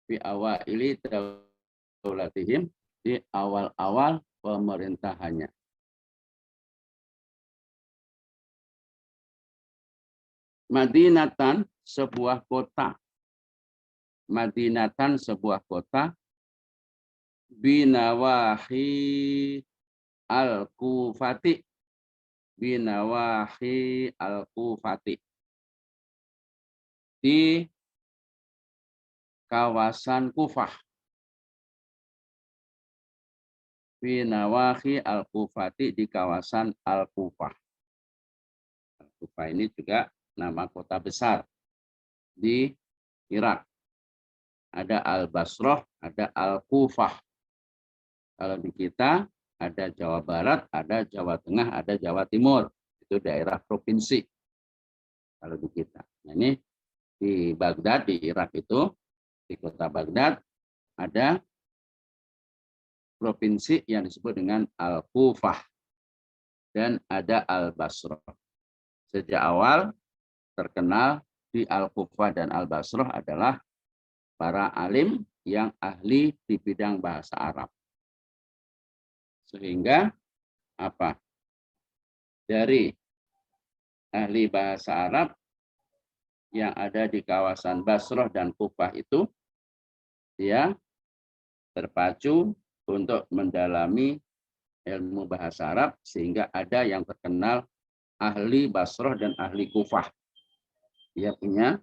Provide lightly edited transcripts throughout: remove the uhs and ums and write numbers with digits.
fi awaili daulatihim, di awal-awal pemerintahannya. Madinatan, sebuah kota. Madinatan, sebuah kota. Binawahi al-Kufati. Binawahi al-Kufati. Di kawasan Kufah. Binawahi al-Kufati, di kawasan Al-Kufah. Al-Kufah ini juga nama kota besar di Irak. Ada Al-Basrah, ada Al-Kufah. Kalau di kita ada Jawa Barat, ada Jawa Tengah, ada Jawa Timur. Itu daerah provinsi. Kalau di kita. Nah, ini di Baghdad, di Irak itu, di kota Baghdad, ada provinsi yang disebut dengan Al-Kufah. Dan ada Al-Basrah. Sejak awal terkenal di Al-Kufah dan Al-Basrah adalah para alim yang ahli di bidang bahasa Arab. Sehingga apa? Dari ahli bahasa Arab yang ada di kawasan Basrah dan Kufah itu, dia terpacu untuk mendalami ilmu bahasa Arab, sehingga ada yang terkenal ahli Basrah dan ahli Kufah. Dia punya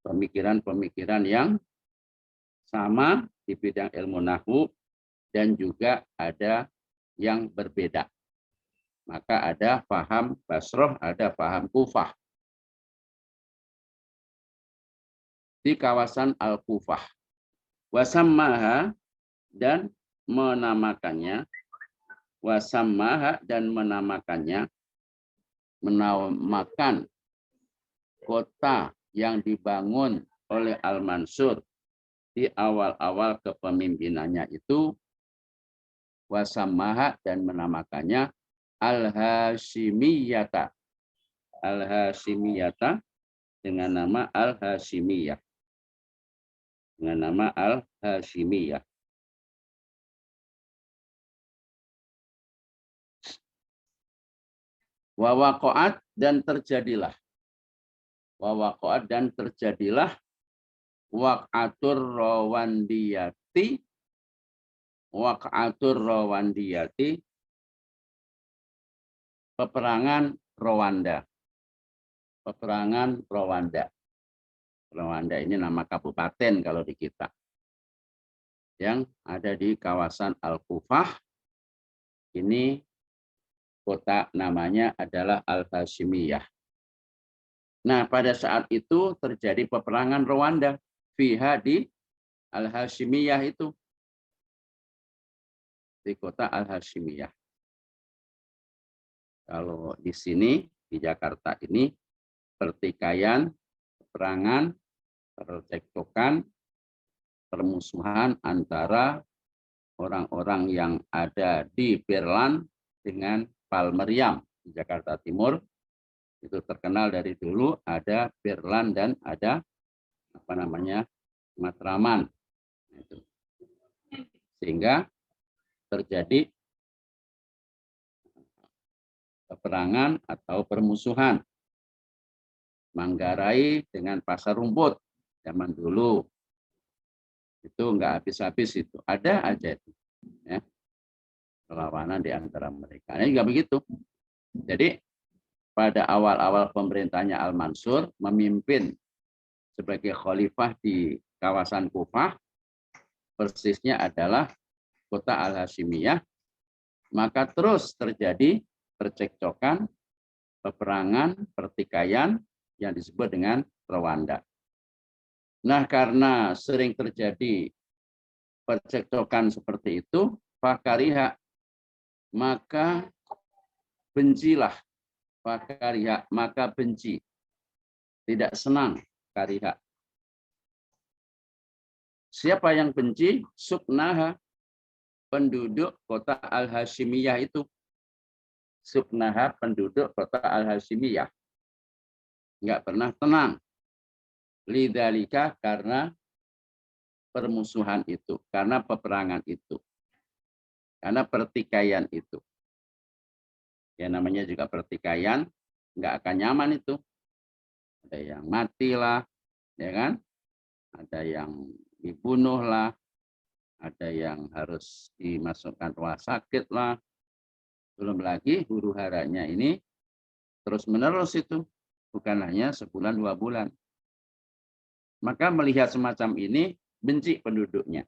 pemikiran-pemikiran yang sama di bidang ilmu nahwu, dan juga ada yang berbeda. Maka ada paham Basrah, ada paham Kufah. Di kawasan Al-Kufah. Wasammaha, dan menamakannya. Wasammaha, dan menamakannya. Menamakan kota yang dibangun oleh Al-Mansur di awal-awal kepemimpinannya itu. Wasammaha, dan menamakannya Al-Hashimiyata. Al-Hashimiyata, dengan nama Al-Hashimiyah. Dengan nama Al-Hashimiyah. Wa waqa'at, dan terjadilah. Wa waqa'at, dan terjadilah waq'atur rawandiyati. Waq'atur rawandiyati, peperangan Rwanda. Peperangan Rwanda. Rwanda ini nama kabupaten kalau di kita. Yang ada di kawasan Al-Kufah. Ini kota namanya adalah Al-Hashimiyah. Nah, pada saat itu terjadi peperangan Rwanda. Fiha, di Al-Hashimiyah itu. Di kota Al-Hashimiyah. Kalau di sini, di Jakarta ini, pertikaian, peperangan, percekcokan, permusuhan antara orang-orang yang ada di Berlan dengan Palmeriam di Jakarta Timur. Itu terkenal dari dulu, ada Berlan dan ada Matraman. Sehingga terjadi peperangan atau permusuhan. Manggarai dengan Pasar Rumput zaman dulu. Itu enggak habis-habis itu. Ada aja itu. Ya. Perlawanan di antara mereka. Ini juga begitu. Jadi pada awal-awal pemerintahnya Al-Mansur memimpin sebagai khalifah di kawasan Kufah, persisnya adalah kota Al-Hashimiyah, maka terus terjadi percekcokan, peperangan, pertikaian yang disebut dengan Rwanda. Nah, karena sering terjadi percekcokan seperti itu, fakariha, maka bencilah. Fakariha, maka benci. Tidak senang, kariha. Siapa yang benci? Suknaha, penduduk kota Al-Hashimiyah itu. Suknaha, penduduk kota Al-Hashimiyah. Enggak pernah tenang. Lidzalika, karena permusuhan itu, karena peperangan itu, karena pertikaian itu. Ya namanya juga pertikaian, nggak akan nyaman itu. Ada yang matilah, ya kan? Ada yang dibunuh lah, ada yang harus dimasukkan rumah sakit lah. Belum lagi huru haranya ini terus menerus itu, bukan hanya sebulan 2 bulan. Maka melihat semacam ini, benci penduduknya.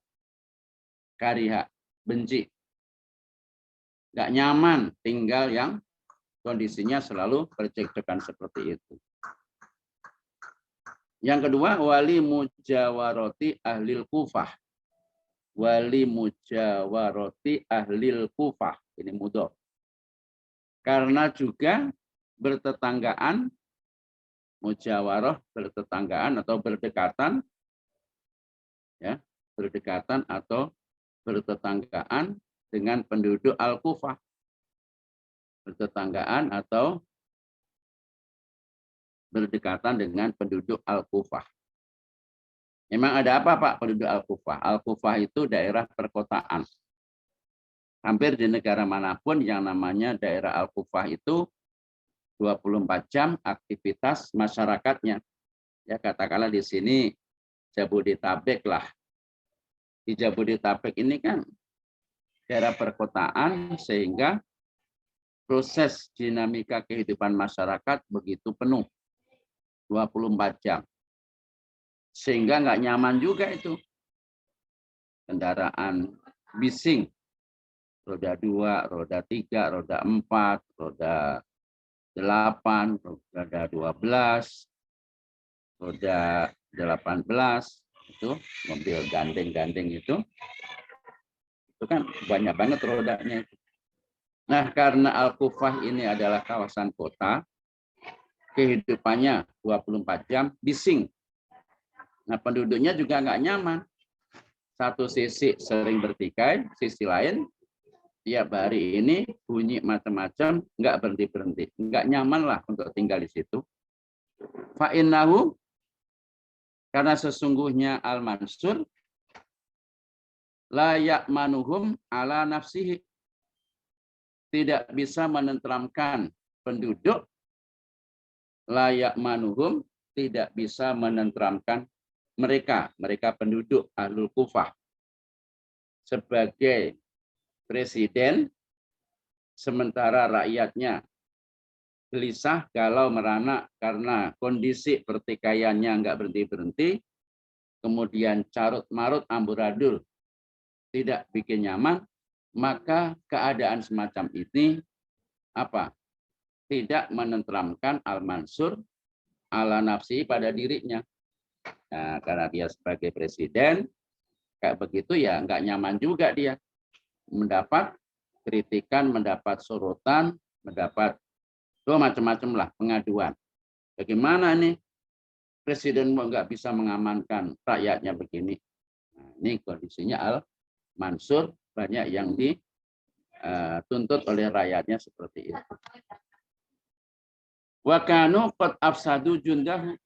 Kariha, benci. Nggak nyaman tinggal yang kondisinya selalu percekcokan seperti itu. Yang kedua, wali mujawaroti ahlil Kufah. Wali mujawaroti ahlil Kufah. Ini mudhof. Karena juga bertetanggaan, mujawarah bertetanggaan atau berdekatan, ya, berdekatan atau bertetanggaan dengan penduduk Al-Kufah. Bertetanggaan atau berdekatan dengan penduduk Al-Kufah. Memang ada apa Pak penduduk Al-Kufah? Al-Kufah itu daerah perkotaan. Hampir di negara manapun yang namanya daerah Al-Kufah itu 24 jam aktivitas masyarakatnya. Ya katakanlah di sini Jabodetabek lah. Di Jabodetabek ini kan daerah perkotaan sehingga proses dinamika kehidupan masyarakat begitu penuh. 24 jam. Sehingga nggak nyaman juga itu. Kendaraan bising. Roda 2, roda 3, roda 4, roda 8, roda 12, roda 18. Itu mobil gandeng-gandeng itu kan banyak banget rodanya. Nah, karena Al-Kufah ini adalah kawasan kota, kehidupannya 24 jam bising. Nah, penduduknya juga nggak nyaman. Satu sisi sering bertikai, sisi lain tiap hari ini bunyi macam-macam, nggak berhenti-berhenti. Nggak nyaman lah untuk tinggal di situ. Fa'innahu, karena sesungguhnya Al-Mansur, la ya'manuhum ala nafsihi, tidak bisa menenteramkan penduduk, la ya'manuhum, tidak bisa menenteramkan mereka penduduk Ahlul Kufah sebagai presiden, sementara rakyatnya gelisah, galau, merana karena kondisi pertikaiannya nggak berhenti-berhenti, kemudian carut-marut, amburadul, tidak bikin nyaman, maka keadaan semacam ini apa? Tidak menenteramkan Al-Mansur ala nafsi pada dirinya. Nah, karena dia sebagai presiden, kayak begitu ya nggak nyaman juga dia. Mendapat kritikan, mendapat sorotan, mendapat macam-macam lah pengaduan. Bagaimana nih presiden nggak bisa mengamankan rakyatnya begini? Nah, ini kondisinya Al-Mansur banyak yang dituntut oleh rakyatnya seperti itu. Wakanu qad afsadu jundah.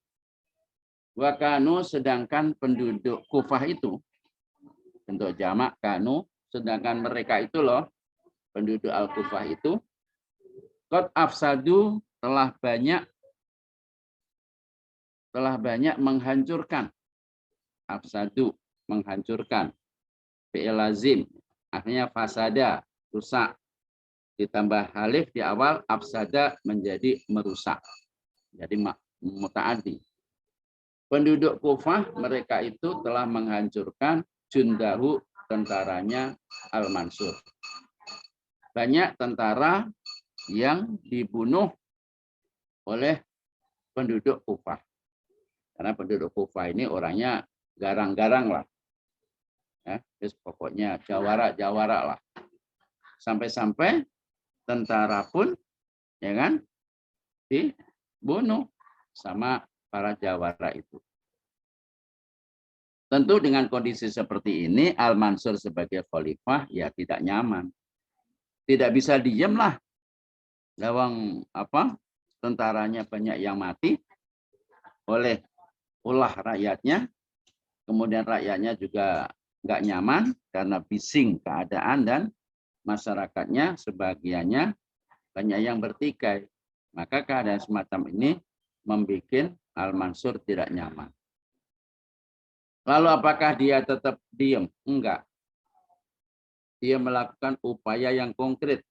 Wakanu sedangkan penduduk Kufah itu, bentuk jamak kanu, sedangkan mereka itu loh, penduduk Al-Kufah itu, qad afsadu telah banyak menghancurkan. Afsadu menghancurkan. Fi'il lazim akhirnya fasada, rusak. Ditambah alif di awal, afsada menjadi merusak. Jadi muta'addi. Penduduk Kufah mereka itu telah menghancurkan jundahu, tentaranya Al-Mansur. Banyak tentara yang dibunuh oleh penduduk Kufah. Karena penduduk Kufah ini orangnya garang-garang lah. Ya, terus pokoknya jawara lah. Sampai-sampai tentara pun ya kan dibunuh sama para jawara itu. Tentu dengan kondisi seperti ini Al-Mansur sebagai khalifah ya tidak nyaman. Tidak bisa diem lah. Lawang tentaranya banyak yang mati oleh ulah rakyatnya, kemudian rakyatnya juga nggak nyaman karena bising keadaan dan masyarakatnya sebagiannya banyak yang bertikai. Maka keadaan semacam ini membuat Al-Mansur tidak nyaman. Lalu apakah dia tetap diam? Enggak. Dia melakukan upaya yang konkret.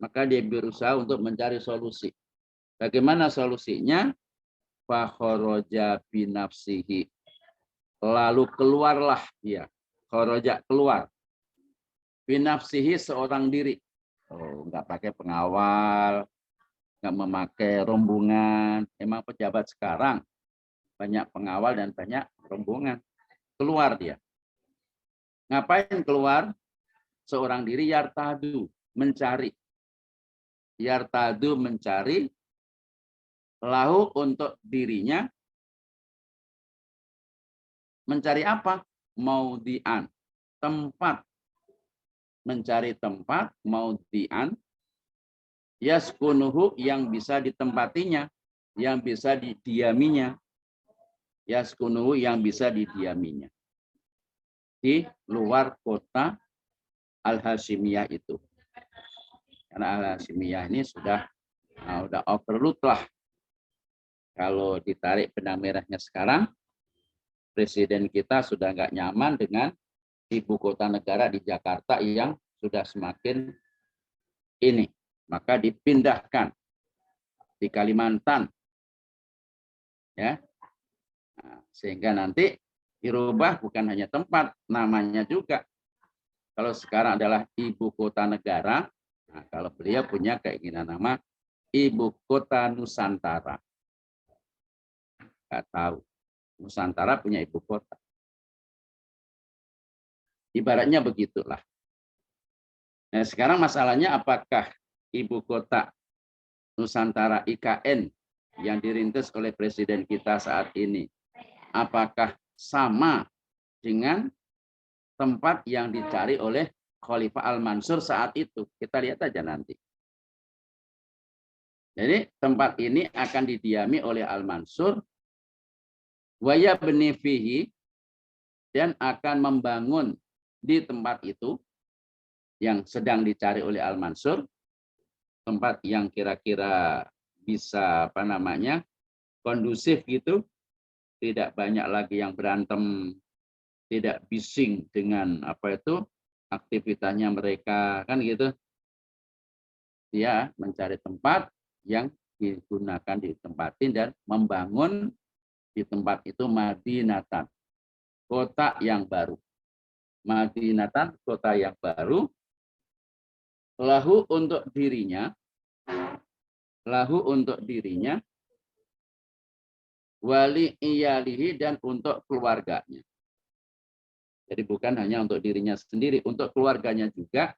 Maka dia berusaha untuk mencari solusi. Bagaimana solusinya? Fakhoroja binafsihi. Lalu keluarlah dia. Khoroja keluar. Binafsihi seorang diri. Oh, enggak pakai pengawal, enggak memakai rombongan. Emang pejabat sekarang banyak pengawal dan banyak rombongan. Keluar dia. Ngapain keluar? Seorang diri yartadu, mencari. Yartadu mencari, lahu untuk dirinya. Mencari apa? Maudian, tempat. Mencari tempat, maudian. Yaskunuhu yang bisa ditempatinya, yang bisa didiaminya. Yaskunuhu yang bisa didiaminya. Di luar kota Al-Hashimiyah itu. Karena Al-Hashimiyah ini sudah overload lah. Kalau ditarik benang merahnya sekarang, presiden kita sudah nggak nyaman dengan ibu kota negara di Jakarta yang sudah semakin ini. Maka dipindahkan di Kalimantan. Ya. Nah, sehingga nanti dirubah bukan hanya tempat, namanya juga. Kalau sekarang adalah ibu kota negara, nah kalau beliau punya keinginan nama ibu kota Nusantara. Nggak tahu. Nusantara punya ibu kota. Ibaratnya begitulah. Nah, sekarang masalahnya apakah ibu kota Nusantara IKN yang dirintis oleh presiden kita saat ini, apakah sama dengan tempat yang dicari oleh Khalifah Al-Mansur saat itu? Kita lihat aja nanti. Jadi tempat ini akan didiami oleh Al-Mansur, waya benefihi, dan akan membangun di tempat itu yang sedang dicari oleh Al-Mansur, tempat yang kira-kira bisa kondusif gitu, tidak banyak lagi yang berantem, tidak bising dengan aktivitasnya mereka, kan gitu. Dia mencari tempat yang digunakan, ditempatin dan membangun di tempat itu Madinatan, kota yang baru. Madinatan, kota yang baru, lahu untuk dirinya, wali iyalihi dan untuk keluarganya. Jadi bukan hanya untuk dirinya sendiri, untuk keluarganya juga,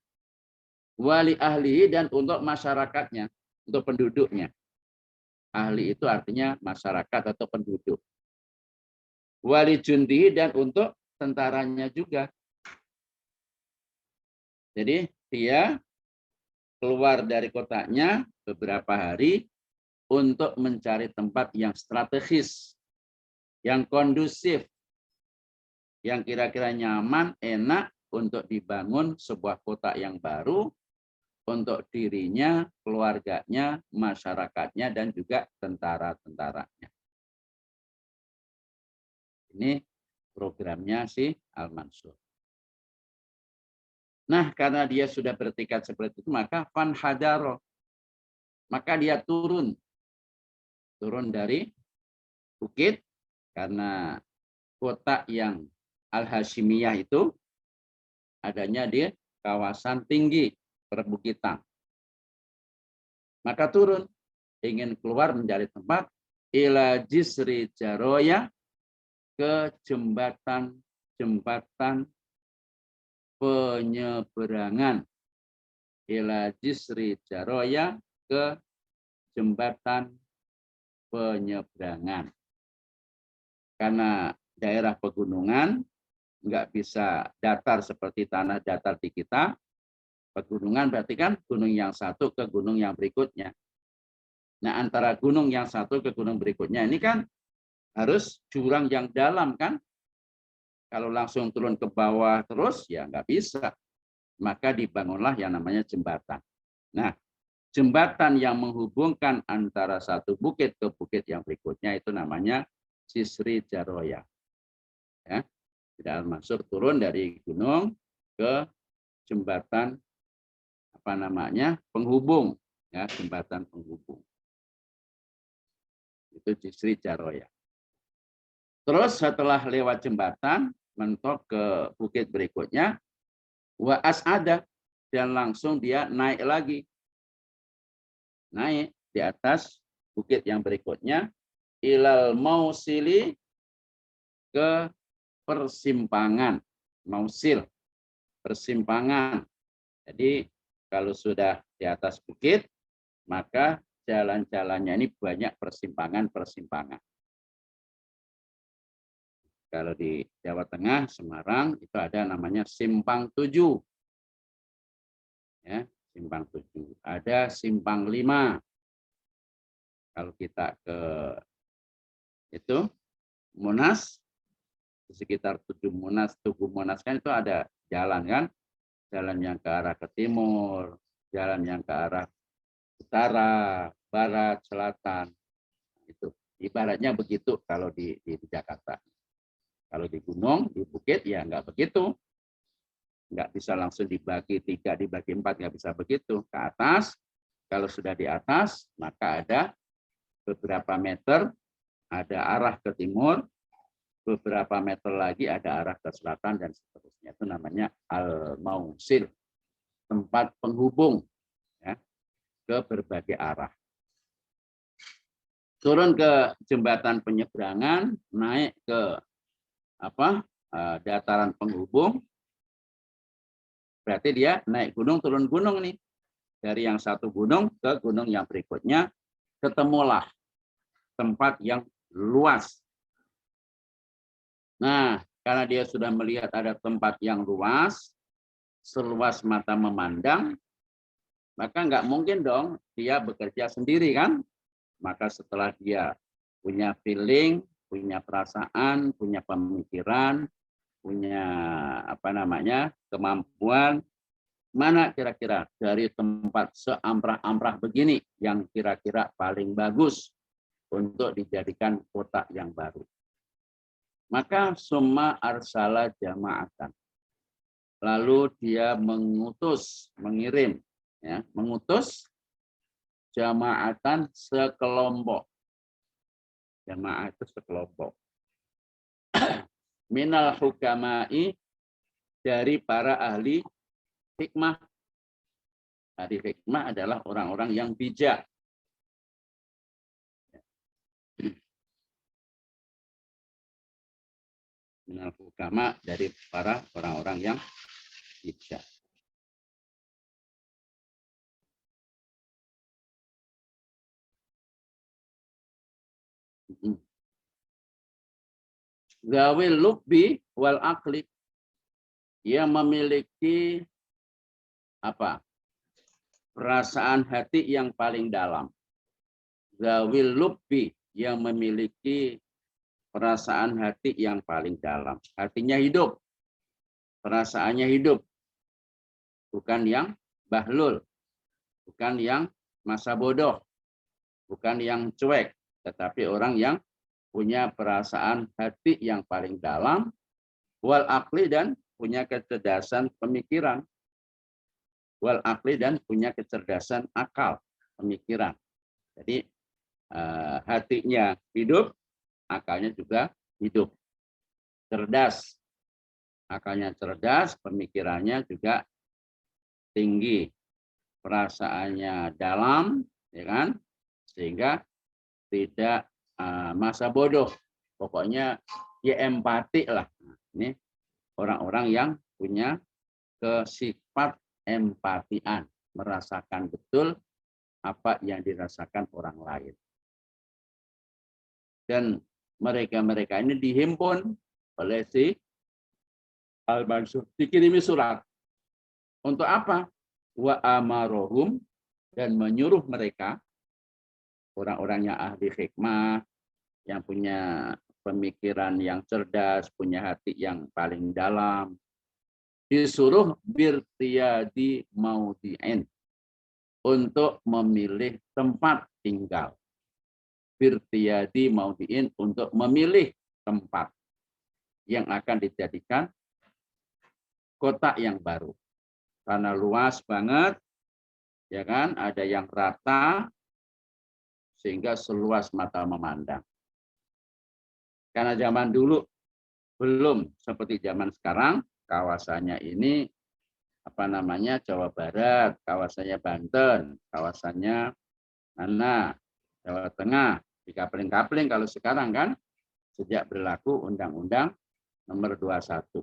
wali ahlihi dan untuk masyarakatnya, untuk penduduknya. Ahli itu artinya masyarakat atau penduduk. Wali jundihi dan untuk tentaranya juga. Jadi dia keluar dari kotanya beberapa hari untuk mencari tempat yang strategis, yang kondusif, yang kira-kira nyaman, enak untuk dibangun sebuah kota yang baru untuk dirinya, keluarganya, masyarakatnya, dan juga tentara-tentaranya. Ini programnya si Al-Mansur. Nah, karena dia sudah bertekad seperti itu, maka fanhadaro, maka dia turun dari bukit, karena kota yang Al-Hashimiyah itu adanya di kawasan tinggi perbukitan. Maka turun, ingin keluar mencari tempat, ila jisri jaroya, ke jembatan penyeberangan. Ila jisri jaroya, ke jembatan penyeberangan. Karena daerah pegunungan nggak bisa datar seperti tanah datar di kita. Pegunungan berarti kan gunung yang satu ke gunung yang berikutnya. Nah, antara gunung yang satu ke gunung berikutnya ini kan harus jurang yang dalam kan. Kalau langsung turun ke bawah terus ya nggak bisa. Maka dibangunlah yang namanya jembatan. Nah, jembatan yang menghubungkan antara satu bukit ke bukit yang berikutnya itu namanya Jisri Jaroya. Ya, tidak masuk turun dari gunung ke jembatan apa namanya penghubung, ya jembatan penghubung. Itu Jisri Jaroya. Terus setelah lewat jembatan mentok ke bukit berikutnya, Waas ada dan langsung dia naik lagi. Naik di atas bukit yang berikutnya ilal mausili ke persimpangan. Mausil, persimpangan. Jadi kalau sudah di atas bukit, maka jalan-jalannya ini banyak persimpangan-persimpangan. Kalau di Jawa Tengah, Semarang, itu ada namanya Simpang 7. Ya, Simpang 7. Ada Simpang 5. Kalau kita ke itu Monas, di sekitar Tugu Monas kan itu ada jalan kan, jalan yang ke arah ke timur, jalan yang ke arah utara, barat, selatan. Itu ibaratnya begitu kalau di Jakarta. Kalau di gunung, di bukit ya nggak begitu. Nggak bisa langsung dibagi 3, dibagi 4, nggak bisa begitu. Ke atas, kalau sudah di atas, maka ada beberapa meter, ada arah ke timur, beberapa meter lagi ada arah ke selatan, dan seterusnya. Itu namanya al-mausil, tempat penghubung ya, ke berbagai arah. Turun ke jembatan penyeberangan, naik ke dataran penghubung, berarti dia naik gunung turun gunung nih, dari yang satu gunung ke gunung yang berikutnya, ketemulah tempat yang luas. Nah, karena dia sudah melihat ada tempat yang luas, seluas mata memandang, maka nggak mungkin dong dia bekerja sendiri kan. Maka setelah dia punya feeling, punya perasaan, punya pemikiran, punya kemampuan, mana kira-kira dari tempat seamprah-amprah begini yang kira-kira paling bagus untuk dijadikan kota yang baru. Maka summa arsala jama'atan. Lalu dia mengirim, ya, mengutus jama'atan sekelompok. Jamaah itu sekelompok. Minal hukama'i, dari para ahli hikmah. Ahli hikmah adalah orang-orang yang bijak. Minal hukama, dari para orang-orang yang bijak. Zawil lubbi wal akli, yang memiliki perasaan hati yang paling dalam. Zawil lubbi, yang memiliki perasaan hati yang paling dalam. Hatinya hidup, perasaannya hidup, bukan yang bahlul, bukan yang masa bodoh, bukan yang cuek, tetapi orang yang punya perasaan hati yang paling dalam, wal akli, dan punya kecerdasan pemikiran, wal akli, dan punya kecerdasan akal pemikiran. Jadi hatinya hidup, akalnya juga hidup, cerdas, akalnya cerdas, pemikirannya juga tinggi, perasaannya dalam, ya kan, sehingga tidak masa bodoh. Pokoknya ya empati lah. Ini orang-orang yang punya sifat empatian, merasakan betul apa yang dirasakan orang lain. Dan mereka-mereka ini dihimpun oleh si Al-Mansur, dikirimi surat. Untuk apa? Wa amarohum, dan menyuruh mereka, orang-orang yang ahli hikmah, yang punya pemikiran yang cerdas, punya hati yang paling dalam. Disuruh birtiyadi maudi'in, untuk memilih tempat tinggal. Birtiyadi maudi'in, untuk memilih tempat yang akan dijadikan kota yang baru. Karena luas banget, ya kan? Ada yang rata, sehingga seluas mata memandang. Karena zaman dulu belum seperti zaman sekarang, kawasannya ini Jawa Barat, kawasannya Banten, kawasannya mana Jawa Tengah, dikapling-kapling. Kalau sekarang kan sejak berlaku Undang-Undang Nomor 21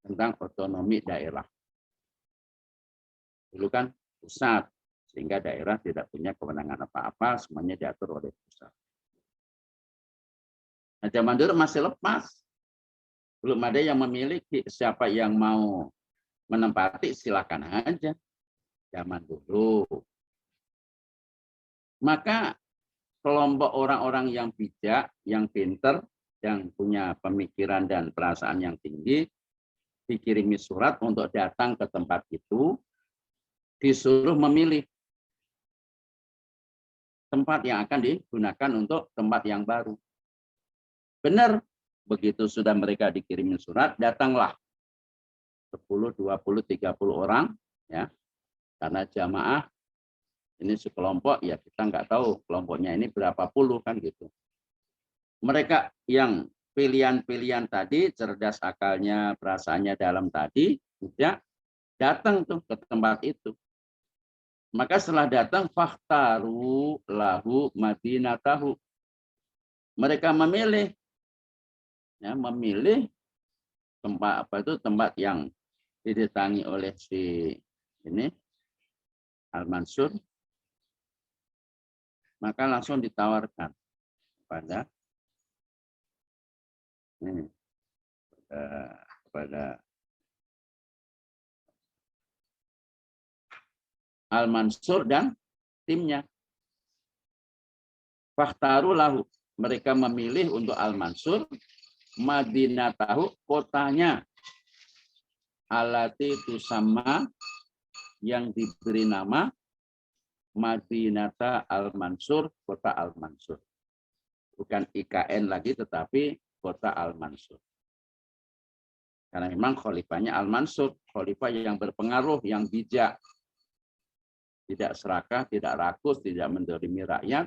tentang otonomi daerah. Dulu kan pusat, sehingga daerah tidak punya kewenangan apa-apa, semuanya diatur oleh pusat. Nah, zaman dulu masih lepas. Belum ada yang memiliki, siapa yang mau menempati silakan aja. Zaman dulu. Maka kelompok orang-orang yang bijak, yang pinter, yang punya pemikiran dan perasaan yang tinggi, dikirimi surat untuk datang ke tempat itu, disuruh memilih tempat yang akan digunakan untuk tempat yang baru. Benar, begitu sudah mereka dikirimin surat, datanglah 10, 20, 30 orang, ya, karena jamaah ini sekelompok, ya kita nggak tahu kelompoknya ini berapa puluh kan gitu. Mereka yang pilihan-pilihan tadi, cerdas akalnya, perasaannya dalam tadi, sudah datang tuh ke tempat itu. Maka setelah datang, fakhtaru lahu madinatahu. Mereka memilih, ya, memilih tempat yang didatangi oleh si ini Al-Mansur, maka langsung ditawarkan kepada Al-Mansur dan timnya. Fakhtaru lahu, mereka memilih untuk Al-Mansur madinatahu, kotanya, alati tusamma, yang diberi nama Madinata Al-Mansur, kota Al-Mansur. Bukan IKN lagi, tetapi kota Al-Mansur. Karena memang khalifahnya Al-Mansur, khalifah yang berpengaruh, yang bijak. Tidak serakah, tidak rakus, tidak mendolimi rakyat.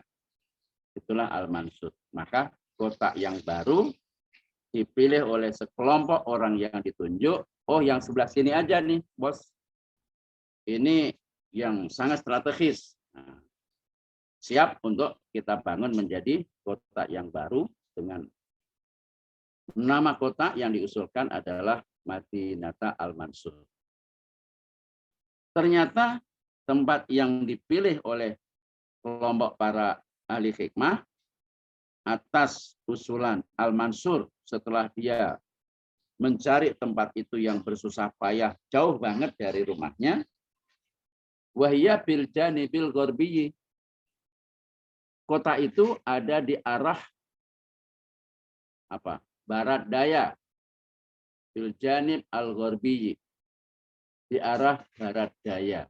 Itulah Al-Mansur. Maka kota yang baru dipilih oleh sekelompok orang yang ditunjuk. Oh, yang sebelah sini aja nih, bos. Ini yang sangat strategis. Nah, siap untuk kita bangun menjadi kota yang baru dengan nama kota yang diusulkan adalah Madinata Al-Mansur. Ternyata tempat yang dipilih oleh kelompok para ahli hikmah atas usulan Al-Mansur setelah dia mencari tempat itu yang bersusah payah jauh banget dari rumahnya, wahya bil janibil gharbiyyi. Kota itu ada di arah barat daya, bil janib al-gharbiyyi, di arah barat daya.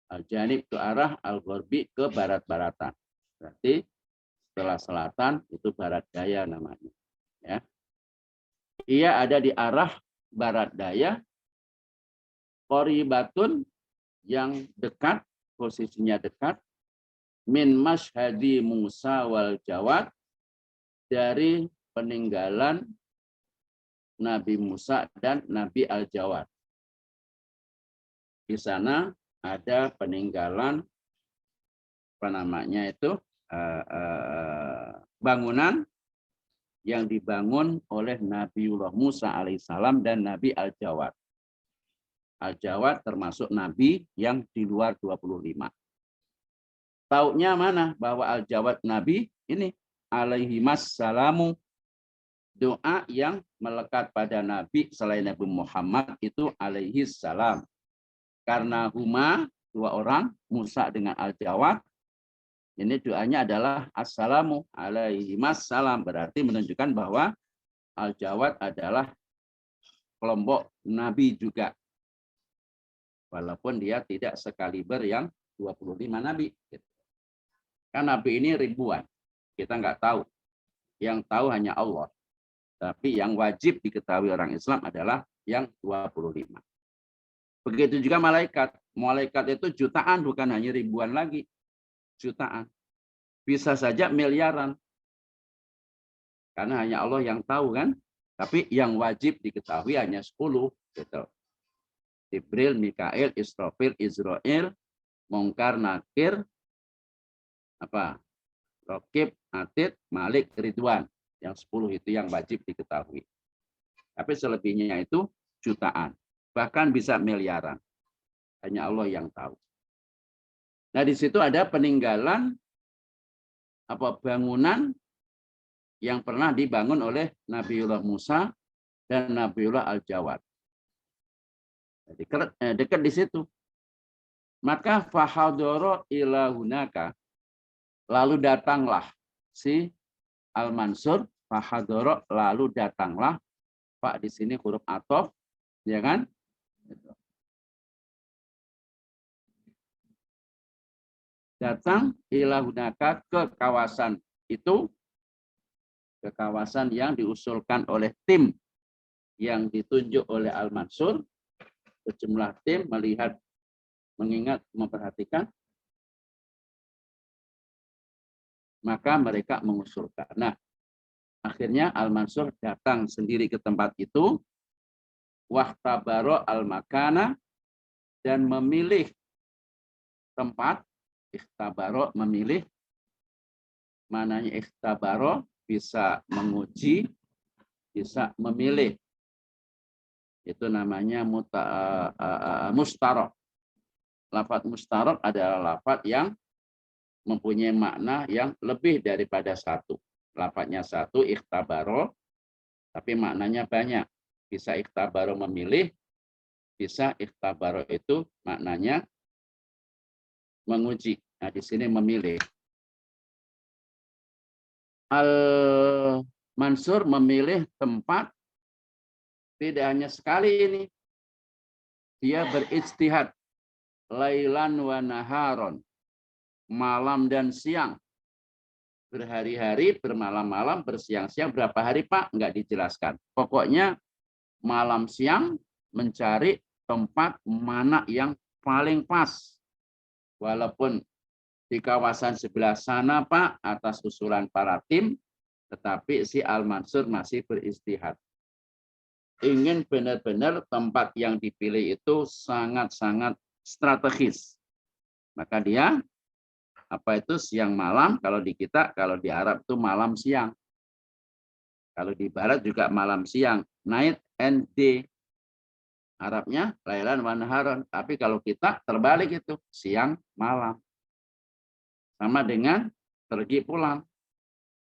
Al-janib ke arah, al-gharbi ke barat-baratan. Berarti setelah selatan itu barat daya namanya. Ya. Ia ada di arah barat daya, qoribatun, yang dekat, posisinya dekat, min masyhadi Musa wal Jawad, dari peninggalan Nabi Musa dan Nabi Al-Jawad. Di sana ada peninggalan bangunan yang dibangun oleh Nabiullah Musa alaihissalam dan Nabi Al-Jawad. Al-Jawad termasuk Nabi yang di luar 25. Taunya mana bahwa Al-Jawad Nabi ini alaihimassalamu, doa yang melekat pada Nabi selain Nabi Muhammad itu alaihissalam. Karena huma, dua orang, Musa dengan Al-Jawad, Ini doanya adalah assalamu alaihi wassalam, berarti menunjukkan bahwa Al-Jawad adalah kelompok Nabi juga. Walaupun dia tidak sekaliber yang 25 Nabi. Kan Nabi ini ribuan. Kita nggak tahu. Yang tahu hanya Allah. Tapi yang wajib diketahui orang Islam adalah yang 25. Begitu juga malaikat. Malaikat itu jutaan, bukan hanya ribuan lagi. Jutaan. Bisa saja miliaran. Karena hanya Allah yang tahu kan. Tapi yang wajib diketahui hanya 10. Gitu. Jibril, Mikail, Israfil, Israel, Mungkar, Nakir, Rokib, Atid, Malik, Ridwan. Yang 10 itu yang wajib diketahui. Tapi selebihnya itu jutaan. Bahkan bisa miliaran. Hanya Allah yang tahu. Nah, di situ ada peninggalan bangunan yang pernah dibangun oleh Nabiullah Musa dan Nabiullah Al-Jawad. Dekat di situ. Maka fahadoro ila hunaka, lalu datanglah si Al-Mansur, fahadoro, lalu datanglah, Pak di sini huruf athof, ya kan? Datang ila hunaka, ke kawasan itu, ke kawasan yang diusulkan oleh tim yang ditunjuk oleh Al-Mansur. Sejumlah tim melihat, mengingat, memperhatikan, maka mereka mengusulkan. Nah, akhirnya Al-Mansur datang sendiri ke tempat itu, wahtabaro al-makana, dan memilih tempat. Ikhtabaro, memilih. Mananya ikhtabaro, bisa menguji, bisa memilih. Itu namanya mustarok. Lafaz mustarok adalah lafaz yang mempunyai makna yang lebih daripada satu. Lafaznya satu, ikhtabaro, tapi maknanya banyak. Bisa ikhtabaro memilih, bisa ikhtabaro itu maknanya menguji. Nah, di sini memilih. Al-Mansur memilih tempat, tidak hanya sekali ini. Dia berijtihad lailan wa naharon, malam dan siang, berhari-hari, bermalam-malam, bersiang-siang. Berapa hari, Pak? Enggak dijelaskan. Pokoknya malam siang mencari tempat mana yang paling pas. Walaupun di kawasan sebelah sana, Pak, atas usulan para tim, tetapi si Al-Mansur masih beristihad. Ingin benar-benar tempat yang dipilih itu sangat-sangat strategis. Maka dia siang malam, kalau di kita, kalau di Arab itu malam siang. Kalau di barat juga malam siang, night and day. Arabnya lailan wa naharon, tapi kalau kita terbalik itu siang malam. Sama dengan pergi pulang.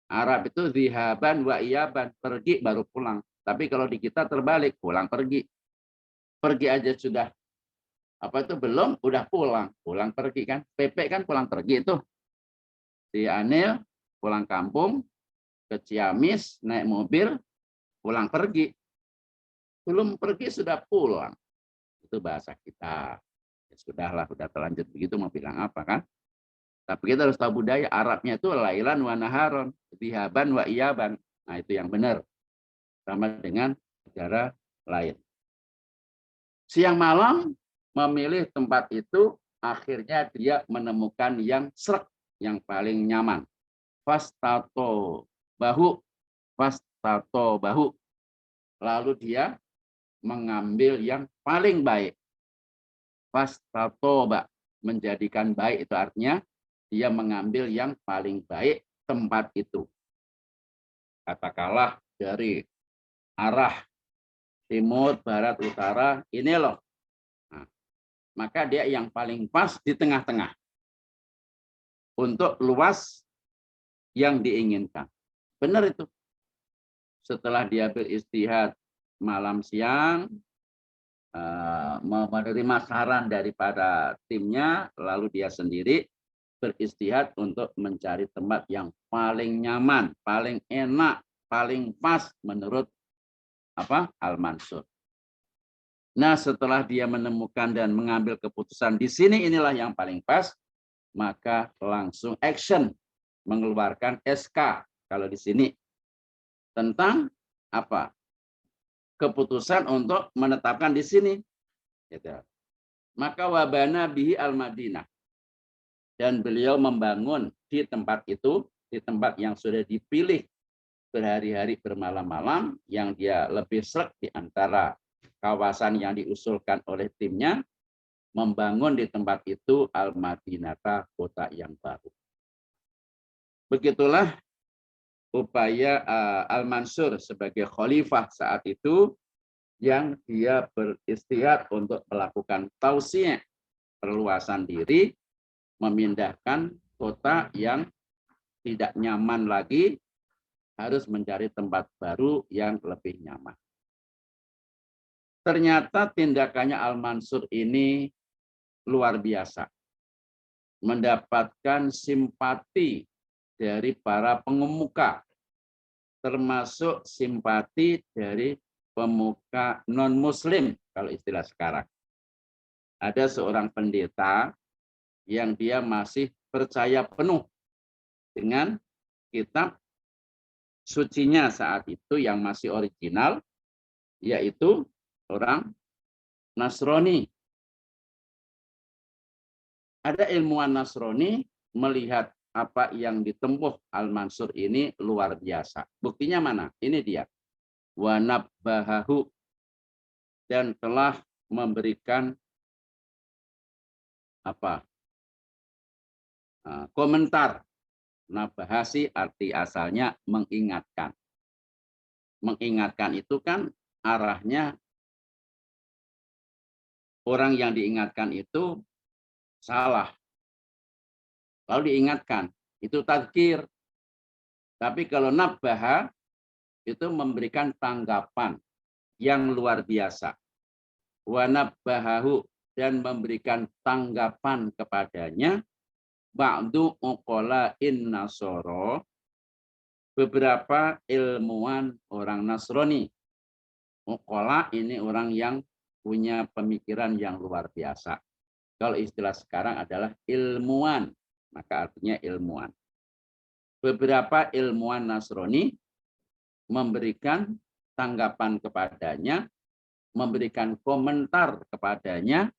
Arab itu zihaban wa iyaban, pergi baru pulang. Tapi kalau di kita terbalik, pulang pergi. Pergi aja sudah belum, udah pulang. Pulang pergi kan. Pepe kan pulang pergi itu. Si Anil pulang kampung ke Ciamis, naik mobil, pulang pergi. Belum pergi sudah pulang. Itu bahasa kita. Ya sudahlah, udah terlanjur begitu mau bilang apa kan? Tapi kita harus tahu budaya Arabnya itu lailan wa naharon, zihaban wa iyaban. Nah, itu yang benar. Sama dengan negara lain. Siang malam memilih tempat itu, akhirnya dia menemukan yang srek, yang paling nyaman. Fastato bahu. Lalu dia mengambil yang paling baik. Fastatoba, menjadikan baik, itu artinya dia mengambil yang paling baik tempat itu. Katakanlah dari arah timur, barat, utara, ini loh. Nah, maka dia yang paling pas di tengah-tengah untuk luas yang diinginkan. Benar itu. Setelah dia beristihad malam siang, menerima saran daripada timnya, lalu dia sendiri beristihad untuk mencari tempat yang paling nyaman, paling enak, paling pas menurut Al-Mansur. Nah, setelah dia menemukan dan mengambil keputusan di sini inilah yang paling pas, maka langsung action mengeluarkan SK kalau di sini tentang keputusan untuk menetapkan di sini. Gitu. Maka wabana bihi al-Madinah. Dan beliau membangun di tempat itu, di tempat yang sudah dipilih berhari-hari bermalam-malam, yang dia lebih sreg di antara kawasan yang diusulkan oleh timnya, membangun di tempat itu Al-Madinata, kota yang baru. Begitulah upaya Al-Mansur sebagai khalifah saat itu, yang dia beristihad untuk melakukan tausiah, perluasan diri, memindahkan kota yang tidak nyaman lagi, harus mencari tempat baru yang lebih nyaman. Ternyata tindakannya Al-Mansur ini luar biasa. Mendapatkan simpati dari para pengemuka, termasuk simpati dari pemuka non-muslim, kalau istilah sekarang. Ada seorang pendeta yang dia masih percaya penuh dengan kitab sucinya saat itu yang masih original, yaitu orang Nasrani. Ada ilmuwan Nasrani melihat apa yang ditempuh Al-Mansur ini luar biasa. Buktinya mana? Ini dia. Wa nabbahahu, dan telah memberikan komentar. Nabahasi arti asalnya mengingatkan. Mengingatkan itu kan arahnya orang yang diingatkan itu salah. Lalu diingatkan, itu tadzkir. Tapi kalau nabbaha itu memberikan tanggapan yang luar biasa. Wa nabbahahu, dan memberikan tanggapan kepadanya ba'du uqala'in nasoro, beberapa ilmuwan orang Nasrani. Uqala ini orang yang punya pemikiran yang luar biasa. Kalau istilah sekarang adalah ilmuwan, maka artinya ilmuwan. Beberapa ilmuwan Nasrani memberikan tanggapan kepadanya, memberikan komentar kepadanya,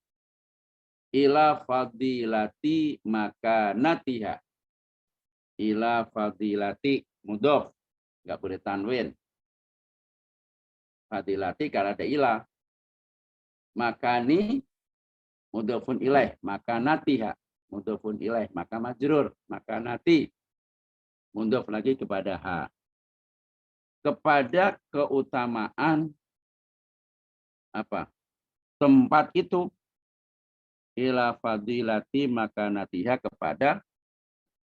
ila fadilati makanatiha. Ila fadilati mudhof, nggak boleh tanwin. Fadilati kalau ada ilah. Makani mudhofun ilaih, makanatiha mudhofun ilaih, maka majrur, makanati mudhof lagi kepada ha. Kepada keutamaan tempat itu, ila fadilati makanatiha, kepada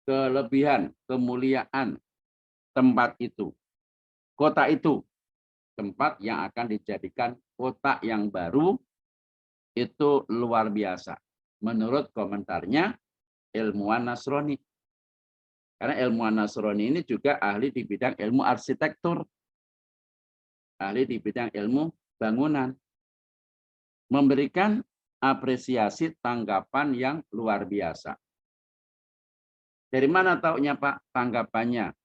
kelebihan, kemuliaan tempat itu, kota itu, tempat yang akan dijadikan kota yang baru, itu luar biasa menurut komentarnya ilmuwan Nasrani. Karena ilmuwan Nasrani ini juga ahli di bidang ilmu arsitektur, ahli di bidang ilmu bangunan, memberikan apresiasi tanggapan yang luar biasa. Dari mana taunya Pak tanggapannya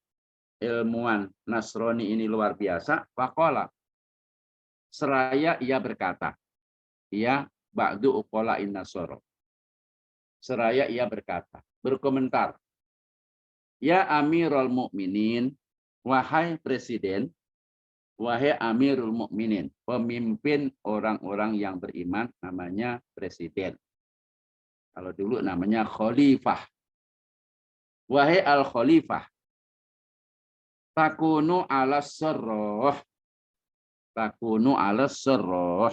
ilmuwan Nasrani ini luar biasa? Faqala, seraya ia berkata, ia ba'du uqala in nasoro. Seraya ia berkata, berkomentar, ya Amirul Mukminin, wahai presiden, wahai Amirul Mukminin, pemimpin orang-orang yang beriman, namanya presiden. Kalau dulu namanya khalifah. Wahai al-khalifah, takunu ala sirroh. Takunu ala sirroh.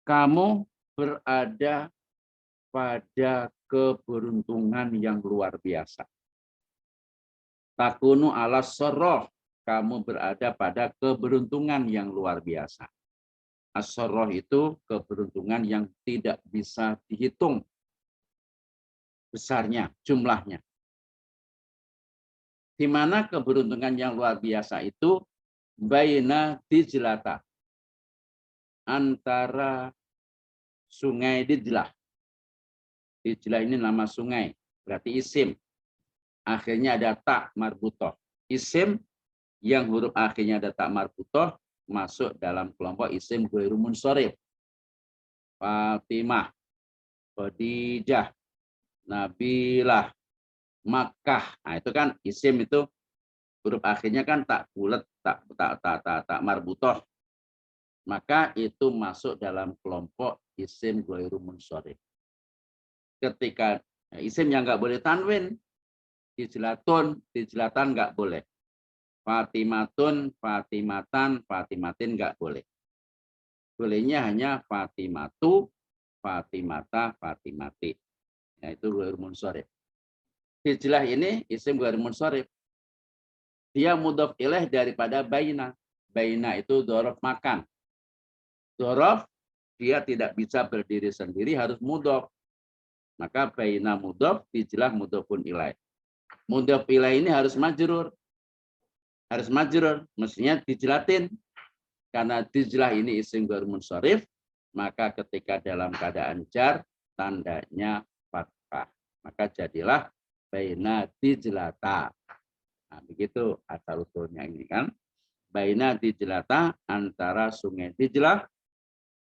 Kamu berada pada keberuntungan yang luar biasa. Takunu ala sirroh. Kamu berada pada keberuntungan yang luar biasa. As-sirroh itu keberuntungan yang tidak bisa dihitung. besarnya, jumlahnya. Di mana keberuntungan yang luar biasa itu baina Dijlata, antara sungai Dijlah. Dijlah ini nama sungai, berarti isim. Akhirnya ada tak marbutoh. Isim yang huruf akhirnya ada tak marbutoh masuk dalam kelompok isim ghairu munsharif. Fatimah, Khadijah, Nabilah, Makkah. Nah, itu kan isim itu huruf akhirnya kan tak bulat, tak marbutoh. Maka itu masuk dalam kelompok isim ghairu munsharif. Ketika isim yang nggak boleh tanwin, dijlatun, dijlatan nggak boleh. Fatimatun, Fatimatan, Fatimatin nggak boleh. Bolehnya hanya Fatimatu, Fatimata, Fatimati. Nah, itu ghairu munsharif. Dijlah ini isim ghairu munsharif. Dia mudhof ilaih daripada baina. Baina itu dzaraf makan. Dzaraf dia tidak bisa berdiri sendiri, harus mudhof. Maka baina mudhof, dijlah mudhofun ilaih. Mudhof ilaih ini harus majrur. Harus majrur, mestinya dijlatin. Karena dijlah ini isim ghairu munsharif, maka ketika dalam keadaan jar tandanya fathah. Maka jadilah baina dijlata. Nah, begitu asal usulnya ini kan. Baina dijlata, antara sungai Dijlah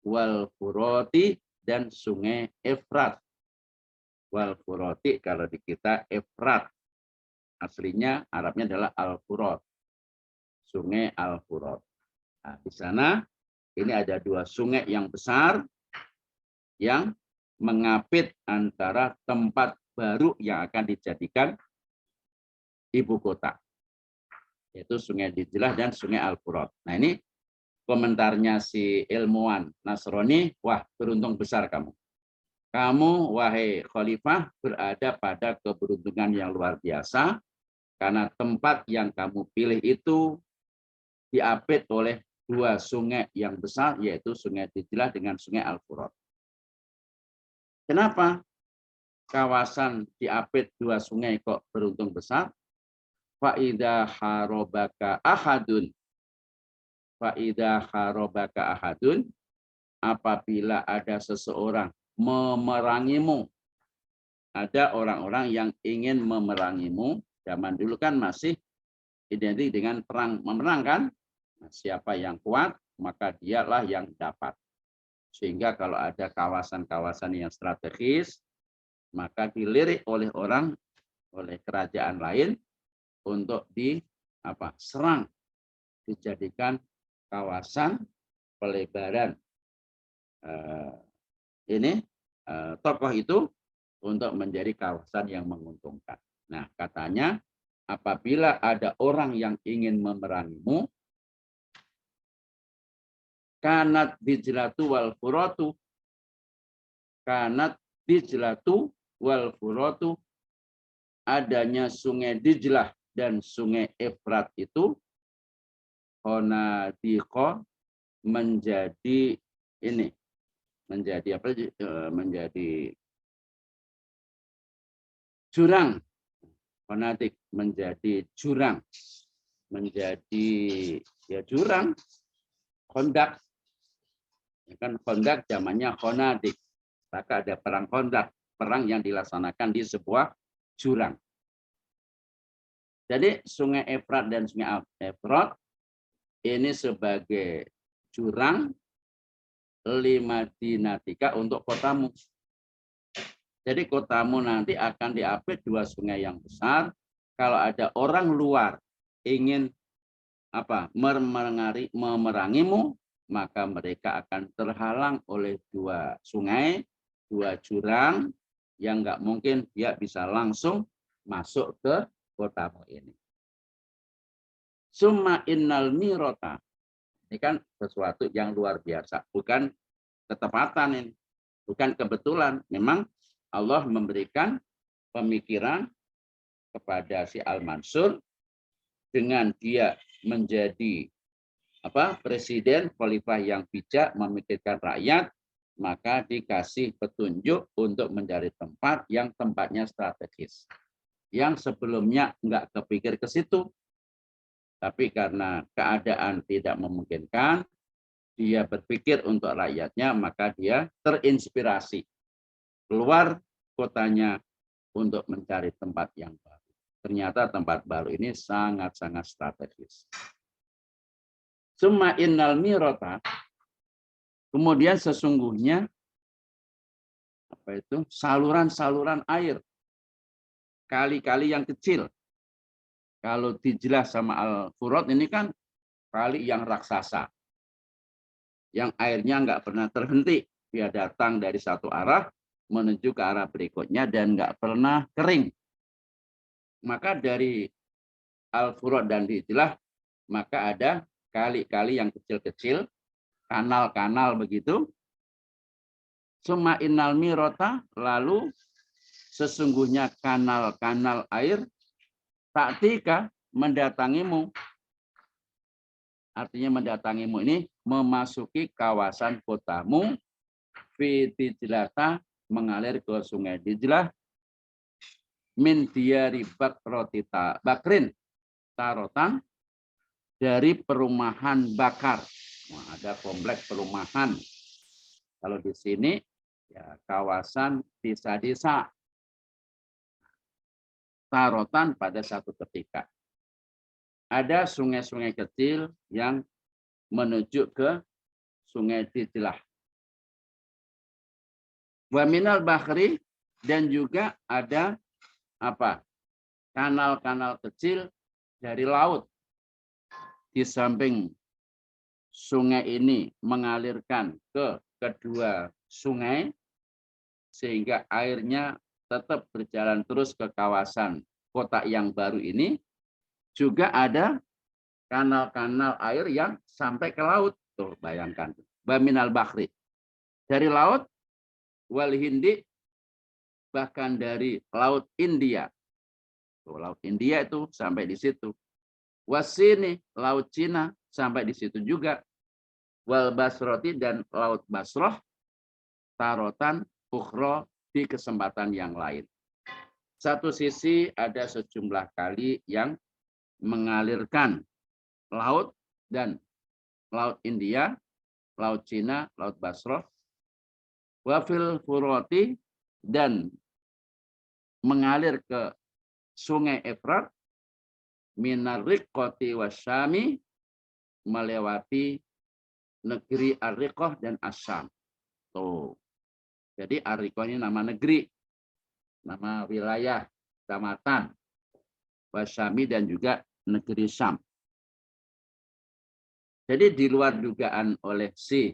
wal Furati dan sungai Efrat. Wal Furati kalau di kita Efrat. Aslinya Arabnya adalah Al-Furat. Sungai Al-Furat. Nah, di sana ini ada dua sungai yang besar yang mengapit antara tempat baru yang akan dijadikan ibu kota. Yaitu sungai Dijlah dan sungai Al-Furat. Nah, ini komentarnya si ilmuwan Nasrani, wah beruntung besar kamu. Kamu, wahai khalifah, berada pada keberuntungan yang luar biasa, karena tempat yang kamu pilih itu diapit oleh dua sungai yang besar, yaitu sungai Dijlah dengan sungai Al-Furat. Kenapa kawasan diapit dua sungai kok beruntung besar? Fa'idha harobaka ahadun. Fa'idha harobaka ahadun. Apabila ada seseorang memerangimu. Ada orang-orang yang ingin memerangimu. Zaman dulu kan masih identik dengan perang memenangkan. Nah, siapa yang kuat, maka dialah yang dapat. Sehingga kalau ada kawasan-kawasan yang strategis, maka dilirik oleh orang, oleh kerajaan lain untuk diserang, dijadikan kawasan pelebaran tokoh itu untuk menjadi kawasan yang menguntungkan. Nah, katanya apabila ada orang yang ingin memerangimu, kanat dijlatu wal furatu, kanat dijlatu wal furatu, adanya sungai Dijlah dan sungai Efrat itu honadiqo, menjadi ini, menjadi apa? Menjadi jurang. Honadik menjadi jurang, menjadi ya jurang. Kondak, ya kan kondak zamannya honadik. Maka ada perang kondak, perang yang dilaksanakan di sebuah jurang. Jadi sungai Efrat dan sungai Efrat ini sebagai jurang lima dinatika untuk kotamu. Jadi kotamu nanti akan diapit dua sungai yang besar. Kalau ada orang luar ingin memerangimu, maka mereka akan terhalang oleh dua sungai, dua jurang yang nggak mungkin dia bisa langsung masuk ke kotamu ini. Summa innal mirota. Ini kan sesuatu yang luar biasa, bukan ketepatan ini, bukan kebetulan. Memang Allah memberikan pemikiran kepada si Al-Mansur dengan dia menjadi presiden, khalifah yang bijak, memikirkan rakyat, maka dikasih petunjuk untuk mencari tempat yang tempatnya strategis. Yang sebelumnya nggak kepikir ke situ, tapi karena keadaan tidak memungkinkan, dia berpikir untuk rakyatnya, maka dia terinspirasi keluar kotanya untuk mencari tempat yang baru. Ternyata tempat baru ini sangat-sangat strategis. Summa innal mirota, kemudian sesungguhnya apa itu? Saluran-saluran air, kali-kali yang kecil. Kalau dijelas sama Al-Furat ini kan kali yang raksasa, yang airnya nggak pernah terhenti. Dia datang dari satu arah menuju ke arah berikutnya dan nggak pernah kering. Maka dari Al-Furat dan Dijlah, maka ada kali-kali yang kecil-kecil, kanal-kanal begitu. Summa innal mirota, lalu sesungguhnya kanal-kanal air ta'tika mendatangimu. Artinya mendatangimu ini memasuki kawasan kotamu, fi Dijlata, mengalir ke sungai Dijlah, min diyari bakrin tarotan, dari perumahan bakar. Nah, ada kompleks perumahan. Kalau di sini ya kawasan desa-desa. Tarotan pada satu ketika. Ada sungai-sungai kecil yang menuju ke sungai Dijlah. Wa minal bahri, dan juga ada apa? Kanal-kanal kecil dari laut. Di samping sungai ini mengalirkan ke kedua sungai, sehingga airnya tetap berjalan terus ke kawasan kota yang baru ini. Juga ada kanal-kanal air yang sampai ke laut. Tuh, bayangkan. Baminal Bahri. Dari laut, wal Hindi, bahkan dari laut India. Tuh, laut India itu sampai di situ. Wasini, laut Cina, sampai di situ juga. Wal Basroti, dan laut Basroh, tarotan ukhro, di kesempatan yang lain. Satu sisi ada sejumlah kali yang mengalirkan laut dan laut India, laut Cina, laut Basroh, wafil Furoti, dan mengalir ke sungai Efrat, minar Riqoti wasyami, melewati negeri Ar-Riqoh dan Asyam. Tuh. Jadi Ar-Riqoh ini nama negeri, nama wilayah, kecamatan, wasyami, dan juga negeri Syam. Jadi di luar dugaan oleh si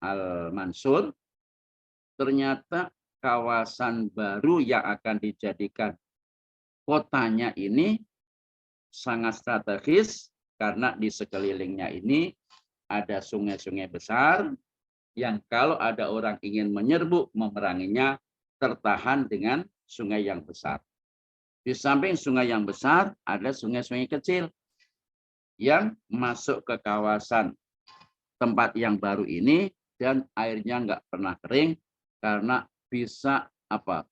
Al-Mansur, ternyata kawasan baru yang akan dijadikan kotanya ini sangat strategis, karena di sekelilingnya ini ada sungai-sungai besar yang kalau ada orang ingin menyerbu, memeranginya, tertahan dengan sungai yang besar. Di samping sungai yang besar, ada sungai-sungai kecil yang masuk ke kawasan tempat yang baru ini, dan airnya nggak pernah kering karena bisa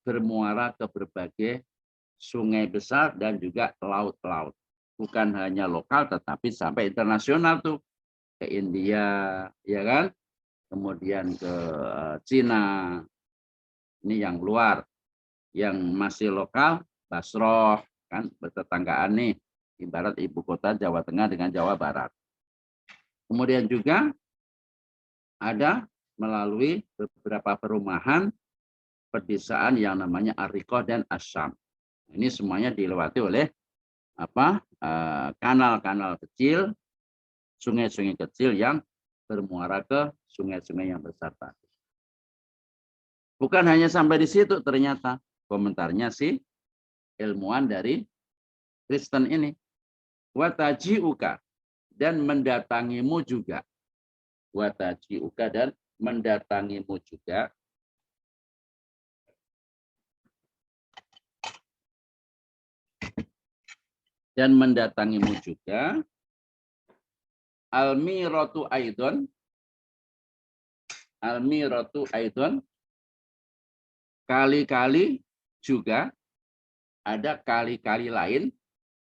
bermuara ke berbagai sungai besar dan juga laut-laut. Bukan hanya lokal tetapi sampai internasional tuh, ke India, ya kan? Kemudian ke Cina. Ini yang luar. Yang masih lokal, Basroh, kan bertetanggaan nih, ibarat ibu kota Jawa Tengah dengan Jawa Barat. Kemudian juga ada melalui beberapa perumahan pedesaan yang namanya Ar-Riqoh dan Asyam. Ini semuanya dilewati oleh kanal-kanal kecil, sungai-sungai kecil yang bermuara ke sungai-sungai yang besar tadi. Bukan hanya sampai di situ, ternyata komentarnya si ilmuwan dari Kristen ini. Wataji'uka, dan mendatangimu juga. Wataji'uka, dan mendatangimu juga. Dan mendatangimu juga. Al-miratu aidon, Al-miratu aidon, kali-kali juga ada kali-kali lain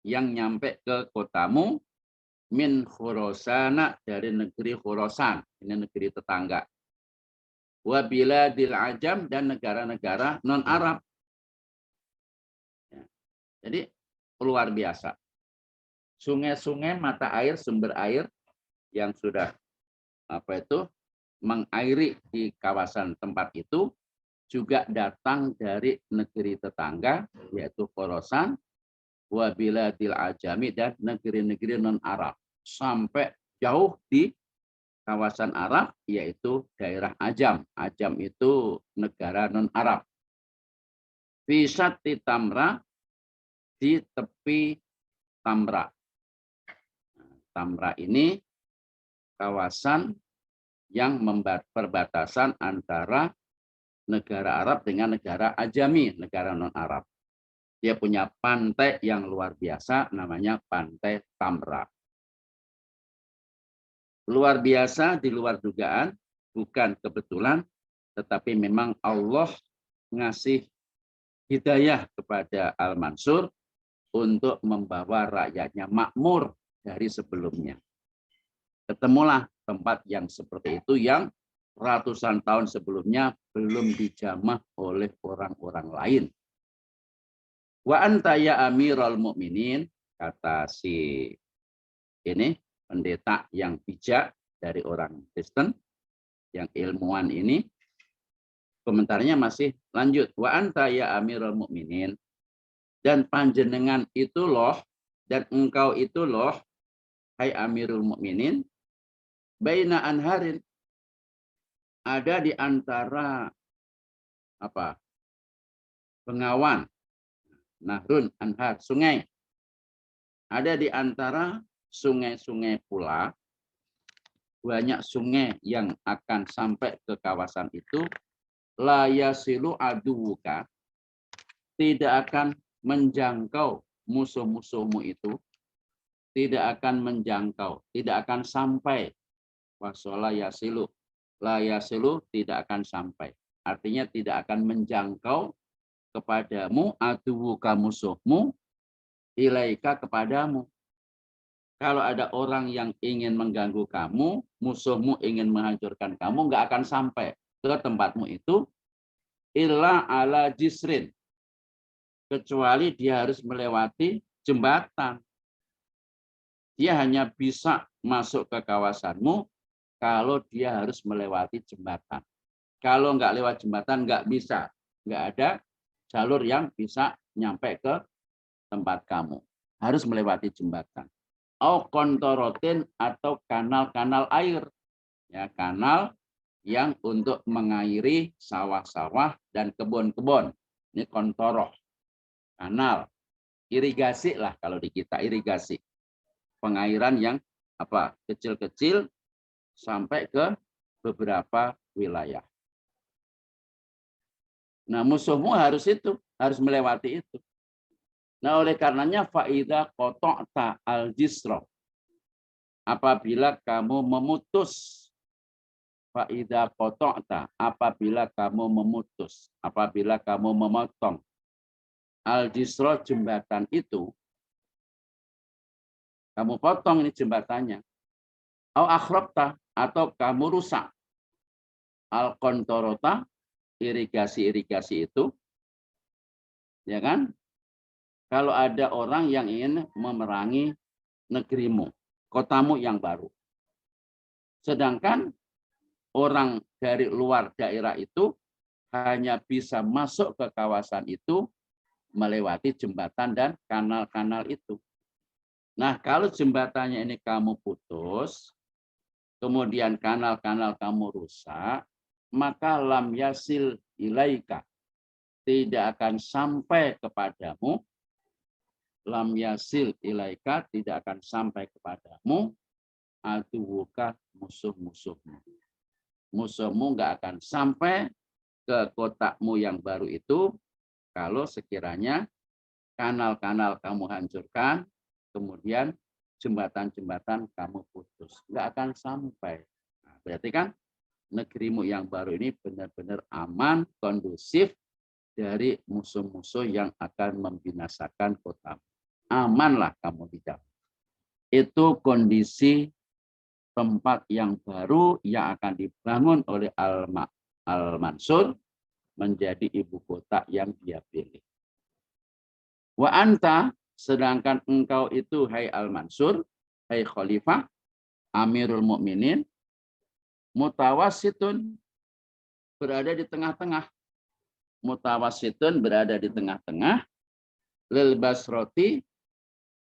yang nyampe ke kotamu min Khurasana, dari negeri Khurasan, ini negeri tetangga. Wa biladil ajam, dan negara-negara non-Arab. Ya. Jadi luar biasa. Sungai-sungai, mata air, sumber air yang sudah mengairi di kawasan tempat itu juga datang dari negeri tetangga, yaitu Khorasan, wa biladil ajami, dan negeri-negeri non-Arab. Sampai jauh di kawasan Arab, yaitu daerah Ajam. Ajam itu negara non-Arab. Fisati Tamra, di tepi Tamra. Tamra ini kawasan yang perbatasan antara negara Arab dengan negara Ajami, negara non-Arab. Dia punya pantai yang luar biasa, namanya Pantai Tamra. Luar biasa, di luar dugaan, bukan kebetulan, tetapi memang Allah ngasih hidayah kepada Al-Mansur untuk membawa rakyatnya makmur dari sebelumnya. Ketemulah tempat yang seperti itu yang ratusan tahun sebelumnya belum dijamah oleh orang-orang lain. Wa anta ya amiral mu'minin, kata si ini pendeta yang bijak dari orang Kristen, yang ilmuwan ini, komentarnya masih lanjut. Wa anta ya amiral mu'minin, dan panjenengan itu loh, dan engkau itu loh, hai amirul mu'minin, baina anharin, ada di antara bengawan, nahrun, anhar, sungai. Ada di antara sungai-sungai pula, banyak sungai yang akan sampai ke kawasan itu, la yasilu aduwuka, tidak akan menjangkau musuh-musuhmu itu, tidak akan menjangkau, tidak akan sampai. Wasola yasilu, la yasilu, tidak akan sampai. Artinya tidak akan menjangkau kepadamu, aduwuka, musuhmu, ilaika, kepadamu. Kalau ada orang yang ingin mengganggu kamu, musuhmu ingin menghancurkan kamu, nggak akan sampai ke tempatmu itu, illa ala jisrin, kecuali dia harus melewati jembatan. Dia hanya bisa masuk ke kawasanmu kalau dia harus melewati jembatan. Kalau nggak lewat jembatan, nggak bisa. Nggak ada jalur yang bisa nyampe ke tempat kamu. Harus melewati jembatan. Au kontorotin, atau kanal-kanal air. Ya, kanal yang untuk mengairi sawah-sawah dan kebun-kebun. Ini kontoroh. Kanal. Irigasi lah kalau di kita, irigasi. Pengairan yang kecil-kecil sampai ke beberapa wilayah. Nah, musuhmu harus melewati itu. Nah, oleh karenanya faida qata'ta al-jisra, apabila kamu memutus, faida qata'ta, apabila kamu memutus, apabila kamu memotong al-jisra, jembatan itu, kamu potong ini jembatannya, au akhrabta, atau kamu rusak al-kontorota, irigasi-irigasi itu, ya kan? Kalau ada orang yang ingin memerangi negerimu, kotamu yang baru. Sedangkan orang dari luar daerah itu hanya bisa masuk ke kawasan itu melewati jembatan dan kanal-kanal itu. Nah, kalau jembatannya ini kamu putus, kemudian kanal-kanal kamu rusak, maka lam yasil ilaika, tidak akan sampai kepadamu, lam yasil ilaika, tidak akan sampai kepadamu, aduwuka, musuh-musuhmu. Musuhmu nggak akan sampai ke kotamu yang baru itu kalau sekiranya kanal-kanal kamu hancurkan, kemudian jembatan-jembatan kamu putus. Nggak akan sampai. Nah, berarti kan negerimu yang baru ini benar-benar aman, kondusif dari musuh-musuh yang akan membinasakan kotamu. Amanlah kamu di dalam. Itu kondisi tempat yang baru yang akan dibangun oleh Al-Mansur menjadi ibu kota yang dia pilih. Wa anta, sedangkan engkau itu hai Al-Mansur, hai Khalifah, Amirul Mukminin, mutawasitun, berada di tengah-tengah. Mutawasitun berada di tengah-tengah, lil Basroti,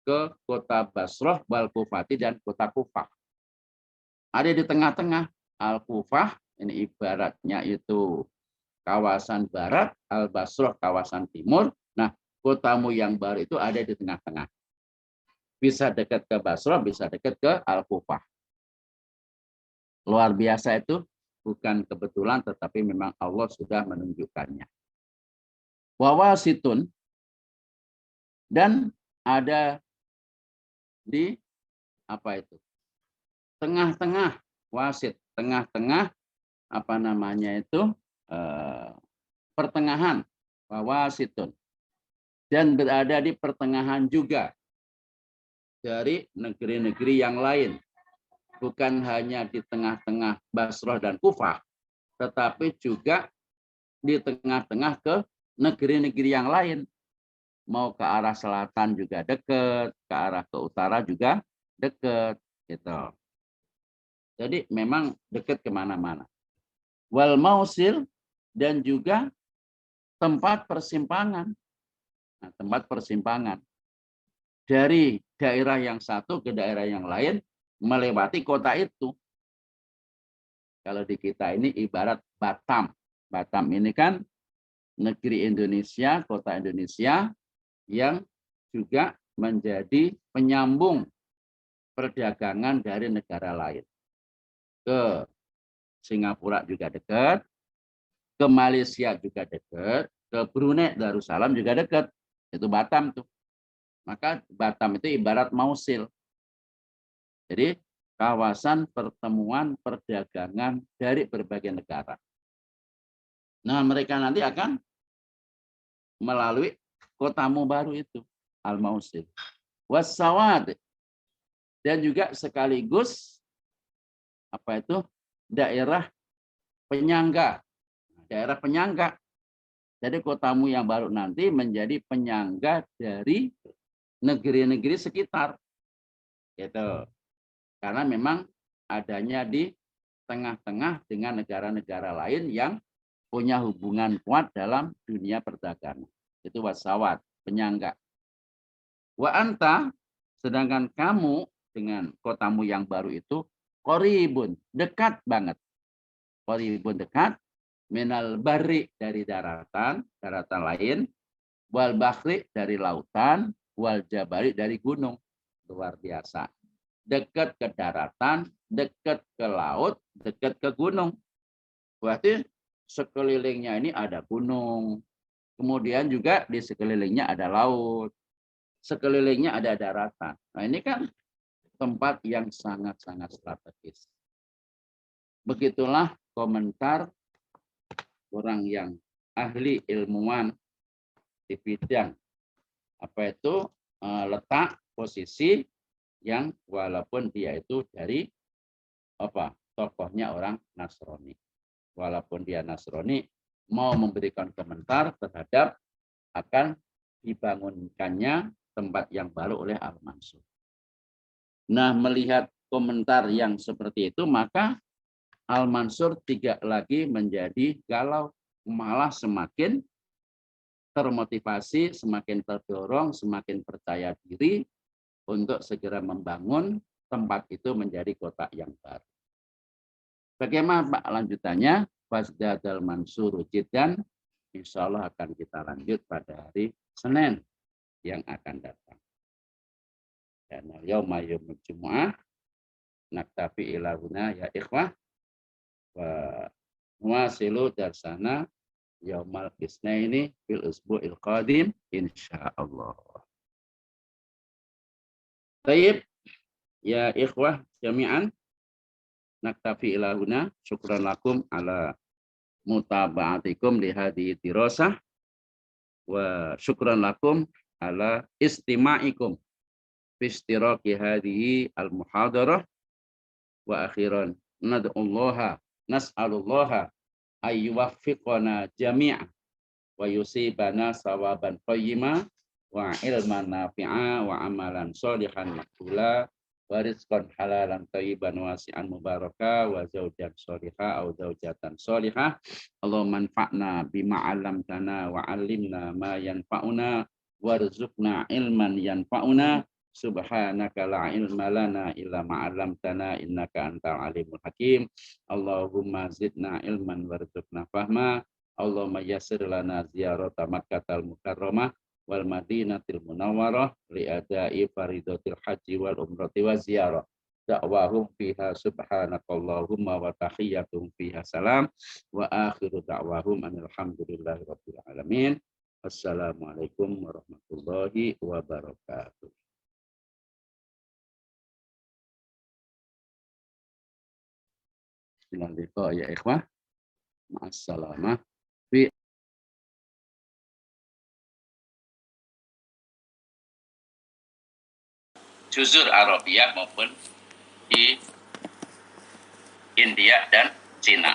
ke kota Basrah, wal Kufati, dan kota Kufah. Ada di tengah-tengah. Al-Kufah, ini ibaratnya itu kawasan barat, Al-Basrah kawasan timur. Nah, kotamu yang baru itu ada di tengah-tengah. Bisa dekat ke Basrah, bisa dekat ke Al-Kufah. Luar biasa itu, bukan kebetulan, tetapi memang Allah sudah menunjukkannya. Wawasitun, dan ada di apa itu? Tengah-tengah, wasit, tengah-tengah, apa namanya itu? Pertengahan, wawasitun. Dan berada di pertengahan juga dari negeri-negeri yang lain. Bukan hanya di tengah-tengah Basrah dan Kufah, tetapi juga di tengah-tengah ke negeri-negeri yang lain. Mau ke arah selatan juga dekat, ke arah ke utara juga dekat. Gitu. Jadi memang dekat kemana-mana. Wal mausil, dan juga tempat persimpangan. Nah, tempat persimpangan. Dari daerah yang satu ke daerah yang lain, melewati kota itu. Kalau di kita ini ibarat Batam. Batam ini kan negeri Indonesia, kota Indonesia, yang juga menjadi penyambung perdagangan dari negara lain. Ke Singapura juga dekat, ke Malaysia juga dekat, ke Brunei Darussalam juga dekat. Itu Batam tuh. Maka Batam itu ibarat Mausil. Jadi kawasan pertemuan perdagangan dari berbagai negara. Nah, mereka nanti akan melalui kotamu baru itu, Al-Mausil. Wassawad, dan juga sekaligus apa itu? Daerah penyangga. Daerah penyangga. Jadi kotamu yang baru nanti menjadi penyangga dari negeri-negeri sekitar. Gitu. Karena memang adanya di tengah-tengah dengan negara-negara lain yang punya hubungan kuat dalam dunia perdagangan. Itu wasawat, penyangga. Wa anta, sedangkan kamu dengan kotamu yang baru itu qoribun, dekat banget. Qoribun, dekat, minal barri, dari daratan lain, wal bahri, dari lautan, wal jabari, dari gunung. Luar biasa. Dekat ke daratan, dekat ke laut, dekat ke gunung. Berarti sekelilingnya ini ada gunung. Kemudian juga di sekelilingnya ada laut. Sekelilingnya ada daratan. Nah, ini kan tempat yang sangat-sangat strategis. Begitulah komentar orang yang ahli ilmuwan di bidang apa itu letak posisi yang walaupun dia itu dari apa tokohnya orang Nasrani. Walaupun dia Nasrani mau memberikan komentar terhadap akan dibangunkannya tempat yang baru oleh Al-Mansur. Nah, melihat komentar yang seperti itu, maka Al-Mansur tidak lagi menjadi galau, malah semakin termotivasi, semakin terdorong, semakin percaya diri untuk segera membangun tempat itu menjadi kota yang baru. Bagaimana Pak lanjutannya? Fasdadal Mansur Jiddan, insya Allah akan kita lanjut pada hari Senin yang akan datang. Dan yauma yaumul jumu'ah naktafi ilahuna ya ikhwah wa nuwasilu darsana yaumal isnaini fil usbu'il qadim insyaallah. Baik ya ikhwah jami'an, naktafi ila huna. Syukran lakum ala mutaba'atikum li hadhihi dirasah wa syukran lakum ala istima'ikum fi istiraqi hadhihi al-muhadarah. Wa akhiran nas'alullaha ayyuwaffiqana jami'an wa yusibana sawaban qayyima wa ilman nafi'a wa amalan sholihan maqbula wa rizqan halalan thayyiban wasi'an mubaraka wa zawjan sholiha au zawjatan sholiha. Allahumma anfa'na bima 'allamtana wa 'allimna ma yanfa'una warzuqna ilman yanfa'una. Subhanaka la ilma lana illa ma 'allamtana innaka antal alimul hakim. Allahumma zidna ilman warzuqna fahma. Allahumma yassir lana ziyarata Makkatal Mukarramah wal Madinatil Munawwarah li adai faridatil haji wal umrati wa ziyarah. Da'wahum fiha subhanakallahumma wa tahiyyatuhum fiha salam wa akhiru da'wahum alhamdulillahi rabbil alamin. Assalamualaikum warahmatullahi wabarakatuh. Ila liqa ya ikhwah. Ma'assalamah. Juzur Arabia maupun di India dan Cina,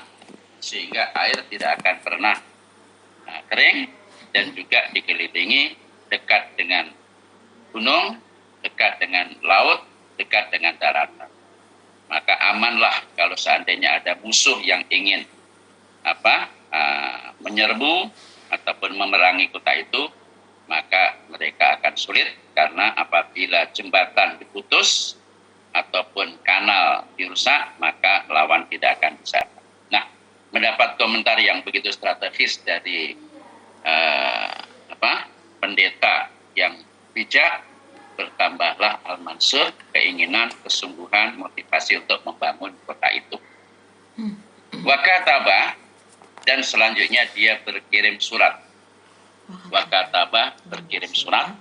sehingga air tidak akan pernah kering dan juga dikelilingi dekat dengan gunung, dekat dengan laut, dekat dengan daratan. Maka amanlah kalau seandainya ada musuh yang ingin menyerbu ataupun memerangi kota itu, maka mereka akan sulit, karena apabila jembatan diputus ataupun kanal dirusak, maka lawan tidak akan bisa. Nah, mendapat komentar yang begitu strategis dari pendeta yang bijak, bertambahlah Al-Mansur keinginan, kesungguhan, motivasi untuk membangun kota itu. Wakataba, dan selanjutnya dia berkirim surat. Wakataba, berkirim surat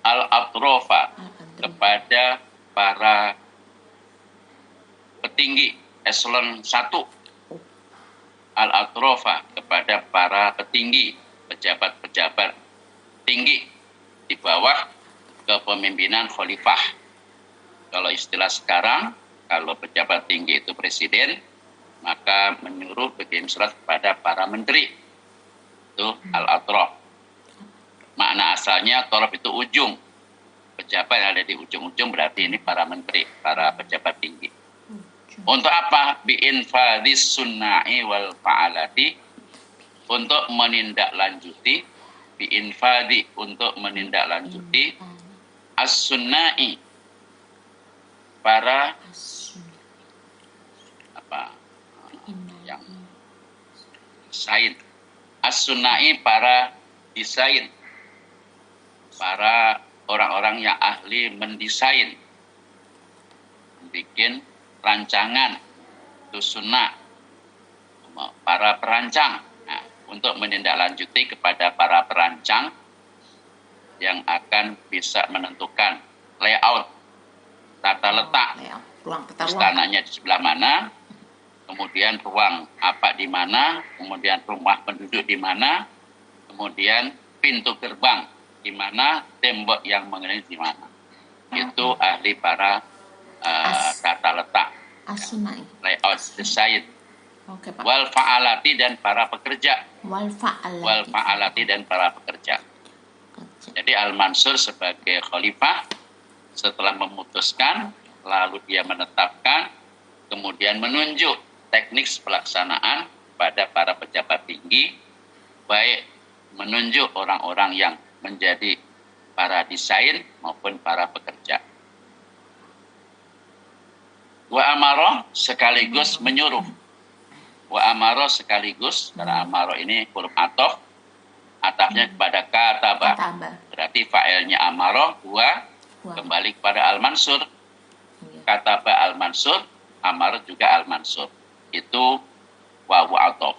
al-atrofa, kepada para petinggi eselon 1. Al-atrofa, kepada para petinggi, pejabat-pejabat tinggi di bawah kepemimpinan khalifah. Kalau istilah sekarang, kalau pejabat tinggi itu presiden, maka menyuruh berkirim surat kepada para menteri. Itu al-atrof. Makna asalnya torof itu ujung. Pejabat yang ada di ujung-ujung berarti ini para menteri, para pejabat tinggi. Untuk apa? Bi'infadhis sunna'i wal fa'alati, untuk menindaklanjuti, bi'infadhi, untuk menindaklanjuti, as-sunna'i, para yang desain. As-sunna'i, para desain, para orang-orang yang ahli mendesain, bikin rancangan, itu sunnah, para perancang. Nah, untuk menindaklanjuti kepada para perancang yang akan bisa menentukan layout, tata letak, istananya di sebelah mana, kemudian ruang apa di mana, kemudian rumah penduduk di mana, kemudian pintu gerbang di mana, tembok yang mengelilingi di mana. Itu ahli para tata letak, layout, desain. Wal fa'alati, dan para pekerja. Wal fa'alati, dan para pekerja. Jadi Al-Mansur sebagai khalifah, setelah memutuskan, lalu dia menetapkan, kemudian menunjuk teknik pelaksanaan pada para pejabat tinggi, baik menunjuk orang-orang yang menjadi para desain maupun para pekerja. Wa amaro, sekaligus menyuruh. Wa amaro, sekaligus, karena amaro ini huruf atof, atafnya kepada kataba. Berarti fa'ilnya amaro, kembali kepada Al-Mansur. Kataba Al-Mansur, amaro juga Al-Mansur. Itu wawu atof.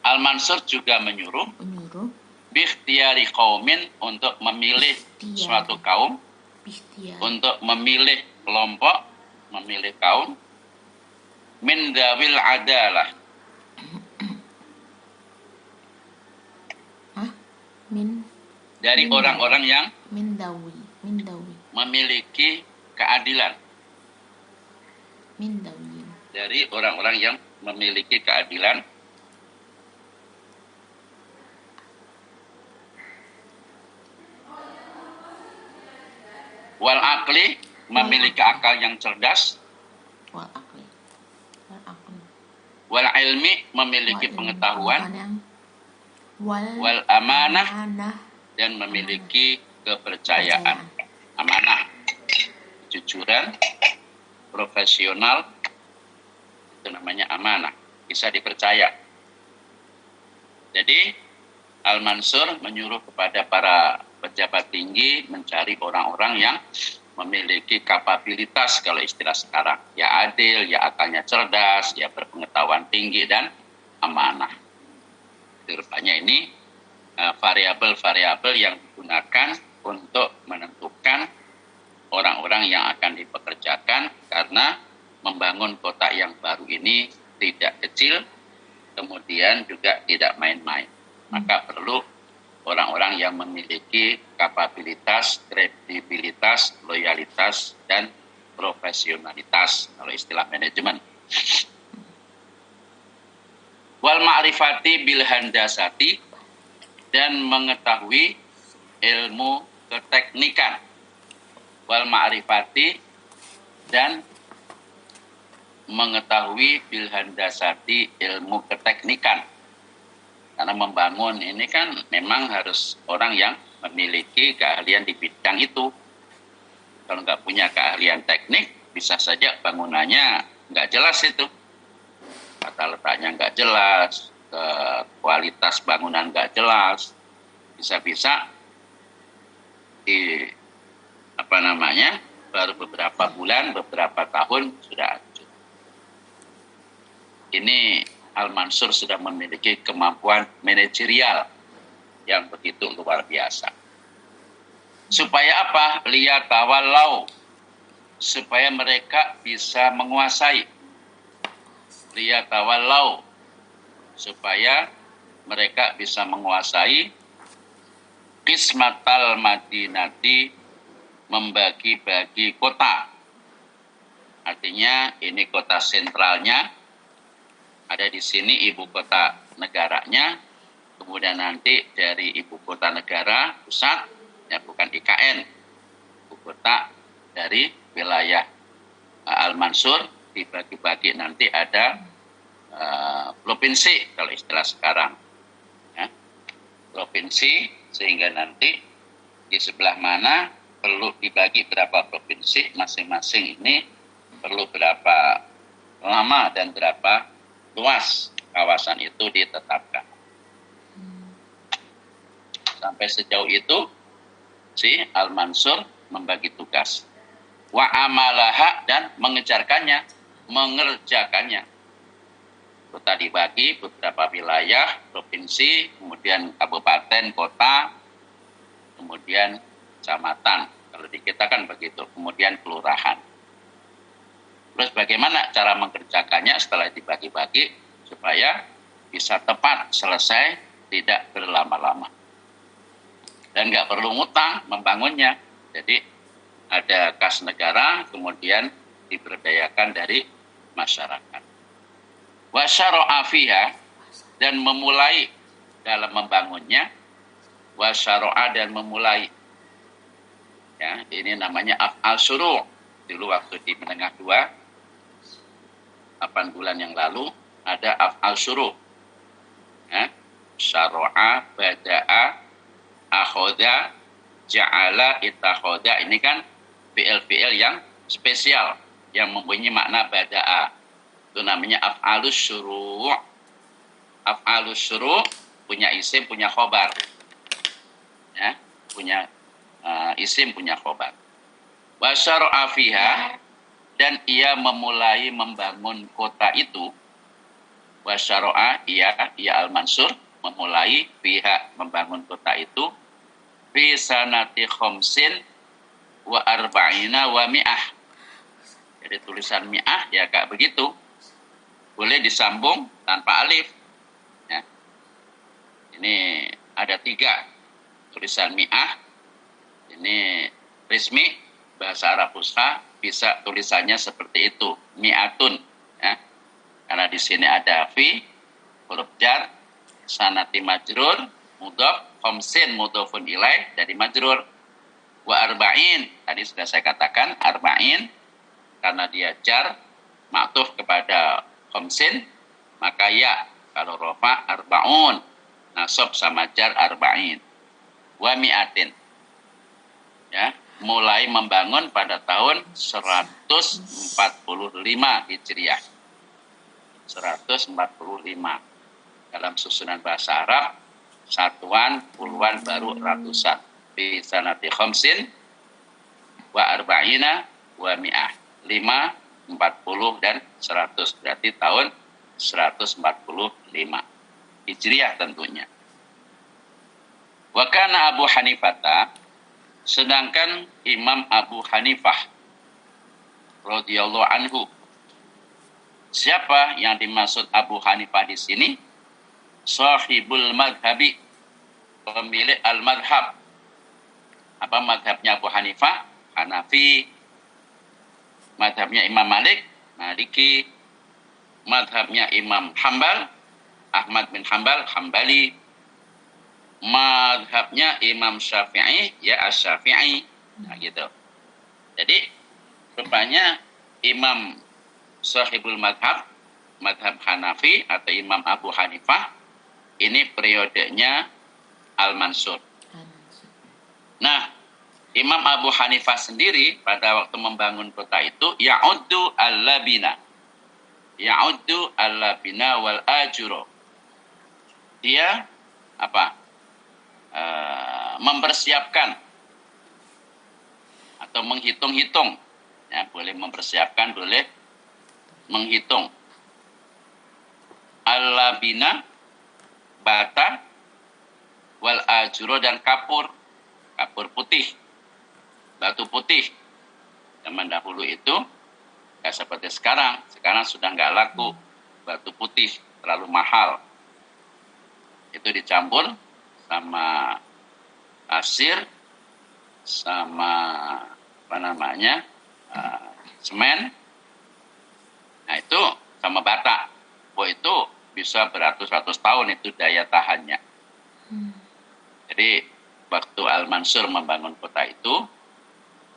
Al-Mansur juga menyuruh bikhtiyari qaumin, untuk memilih suatu kaum, untuk memilih kelompok, memilih kaum min dawil adalah dari orang-orang yang min dawi memiliki keadilan, min dawi dari orang-orang yang memiliki keadilan, wal akli, memiliki akal yang cerdas, wal akli wal ilmi, memiliki pengetahuan, wal amanah, dan memiliki kepercayaan. Amanah, kejujuran, profesional, itu namanya amanah, bisa dipercaya. Jadi Al-Mansur menyuruh kepada para pejabat tinggi mencari orang-orang yang memiliki kapabilitas, kalau istilah sekarang, ya adil, ya akalnya cerdas, ya berpengetahuan tinggi, dan amanah. Rupanya ini variabel-variabel yang digunakan untuk menentukan orang-orang yang akan dipekerjakan, karena membangun kota yang baru ini tidak kecil, kemudian juga tidak main-main. Maka perlu orang-orang yang memiliki kapabilitas, kredibilitas, loyalitas, dan profesionalitas, kalau istilah manajemen. Wal ma'rifati bil handasati, dan mengetahui ilmu keteknikan. Wal ma'rifati, dan mengetahui bil handasati, ilmu keteknikan. Karena membangun ini kan memang harus orang yang memiliki keahlian di bidang itu. Kalau nggak punya keahlian teknik, bisa saja bangunannya nggak jelas itu. Tata letaknya nggak jelas, kualitas bangunan nggak jelas, bisa-bisa di baru beberapa bulan, beberapa tahun sudah hancur. Ini Al-Mansur sudah memiliki kemampuan manajerial yang begitu luar biasa. Supaya apa? Liyatawallau, supaya mereka bisa menguasai. Liyatawallau, supaya mereka bisa menguasai qismatal madinati, membagi-bagi kota. Artinya ini kota sentralnya, ada di sini ibu kota negaranya, kemudian nanti dari ibu kota negara pusat, ya bukan IKN, ibu kota dari wilayah Al-Mansur, dibagi-bagi nanti ada provinsi, kalau istilah sekarang, ya, provinsi, sehingga nanti di sebelah mana perlu dibagi berapa provinsi, masing-masing ini perlu berapa lama dan berapa luas kawasan itu ditetapkan. Sampai sejauh itu si Al-Mansur membagi tugas. Wa amalaha, dan mengejarkannya, mengerjakannya. Kota dibagi beberapa wilayah, provinsi, kemudian kabupaten, kota, kemudian kecamatan. Kalau di kita kan begitu, kemudian kelurahan. Terus bagaimana cara mengerjakannya setelah dibagi-bagi supaya bisa tepat selesai, tidak berlama-lama. Dan nggak perlu ngutang membangunnya. Jadi ada kas negara, kemudian diberdayakan dari masyarakat. Wa syara'a fiha, dan memulai dalam membangunnya. Wa syara'a, dan memulai. Ya, ini namanya af'al syuru'. Dulu waktu di menengah 8 bulan yang lalu ada af'al syuru'. Ya, syara'a, bada'a, akhoda, ja'ala, itakhoda. Ini kan fi'il-fi'il yang spesial, yang mempunyai makna bada'a. Itu namanya af'alus syuru'. Af'alus syuru' punya isim, punya khobar. Ya, punya isim, punya khobar. Wa syara'a fiha, dan ia memulai membangun kota itu. Wa syara'a, ia Al-Mansur memulai fiha, membangun kota itu, fi sanati khamsin wa arba'ina wa mi'ah. Jadi tulisan mi'ah ya kayak begitu. Boleh disambung tanpa alif. Ya. Ini ada 3 tulisan mi'ah. Ini resmi bahasa Arab Fusha, bisa tulisannya seperti itu, mi'atun. Ya. Karena di sini ada fi, huruf jar, sanati majrur, mudhof, khamsin mudhofun ilaih dari majrur. Wa arba'in, tadi sudah saya katakan arba'in, karena dia jar, ma'tuf kepada khamsin, maka ya, kalau rofa arba'un, nasab sama jar arba'in. Wa mi'atin, ya, mulai membangun pada tahun 145 Hijriah. 145. Dalam susunan bahasa Arab, satuan, puluhan, baru ratusan. Fi sanati khamsin wa arba'ina wa mi'ah. 5, 40, dan 100. Berarti tahun 145 Hijriah tentunya. Wa kana Abu Hanifah, sedangkan Imam Abu Hanifah radhiyallahu anhu. Siapa yang dimaksud Abu Hanifah di sini? Sahibul madhabi, pemilik al-madhab. Apa madhabnya Abu Hanifah? Hanafi. Madhabnya Imam Malik, Maliki. Madhabnya Imam Hambal, Ahmad bin Hambal, Hambali. Madhabnya Imam Syafi'i, ya Asy-Syafi'i. Nah gitu. Jadi rupanya Imam Sahibul Madhab, Madhab Hanafi atau Imam Abu Hanifah, ini periodenya Al-Mansur. Nah, Imam Abu Hanifah sendiri pada waktu membangun kota itu ya'uddu al-labina. Ya'uddu al-labina wal ajuro. Dia apa? Mempersiapkan atau menghitung-hitung. Ya, boleh mempersiapkan, boleh menghitung. Al-labina, bata, wal ajuro, dan kapur. Kapur putih, batu putih. Zaman dahulu itu nggak seperti sekarang. Sekarang sudah nggak laku batu putih, terlalu mahal. Itu dicampur sama pasir, sama apa namanya, semen. Nah itu sama bata. Itu bisa beratus-ratus tahun itu daya tahannya. Jadi waktu Al-Mansur membangun kota itu,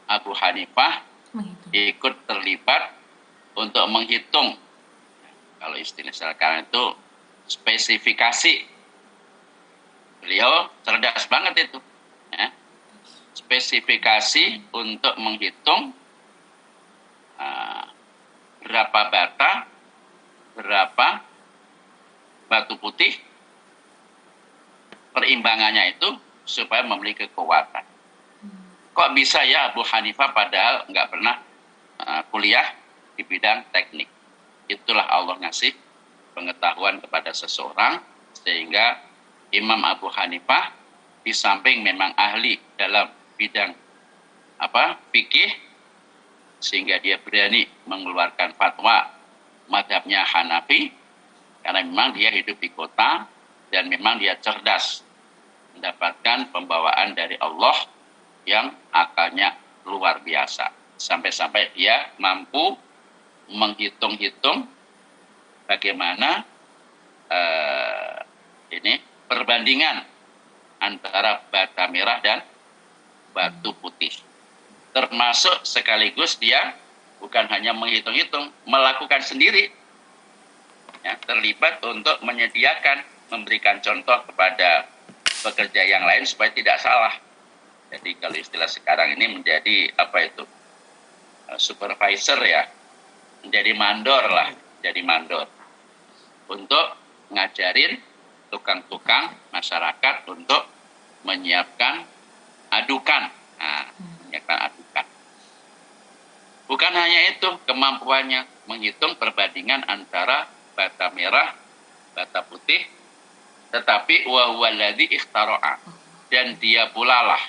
Abu Hanifah ikut terlibat untuk menghitung. Kalau istilah sekarang itu spesifikasi. Beliau cerdas banget itu. Ya. Spesifikasi untuk menghitung berapa bata, berapa batu putih, perimbangannya itu supaya memiliki kekuatan. Kok bisa ya Abu Hanifah padahal nggak pernah kuliah di bidang teknik. Itulah Allah ngasih pengetahuan kepada seseorang sehingga Imam Abu Hanifah di samping memang ahli dalam bidang fikih, sehingga dia berani mengeluarkan fatwa madhabnya Hanafi karena memang dia hidup di kota dan memang dia cerdas, mendapatkan pembawaan dari Allah yang akalnya luar biasa. Sampai-sampai dia mampu menghitung-hitung bagaimana perbandingan antara bata merah dan batu putih. Termasuk sekaligus dia bukan hanya menghitung-hitung, melakukan sendiri. Ya, terlibat untuk menyediakan, memberikan contoh kepada pekerja yang lain supaya tidak salah. Jadi kalau istilah sekarang ini menjadi supervisor ya, menjadi mandor lah, jadi mandor untuk ngajarin tukang-tukang masyarakat untuk menyiapkan adukan. Nah, menyiapkan adukan. Bukan hanya itu kemampuannya menghitung perbandingan antara bata merah, bata putih, tetapi wa huwallazi ikhtara'a, dan dia pula lah.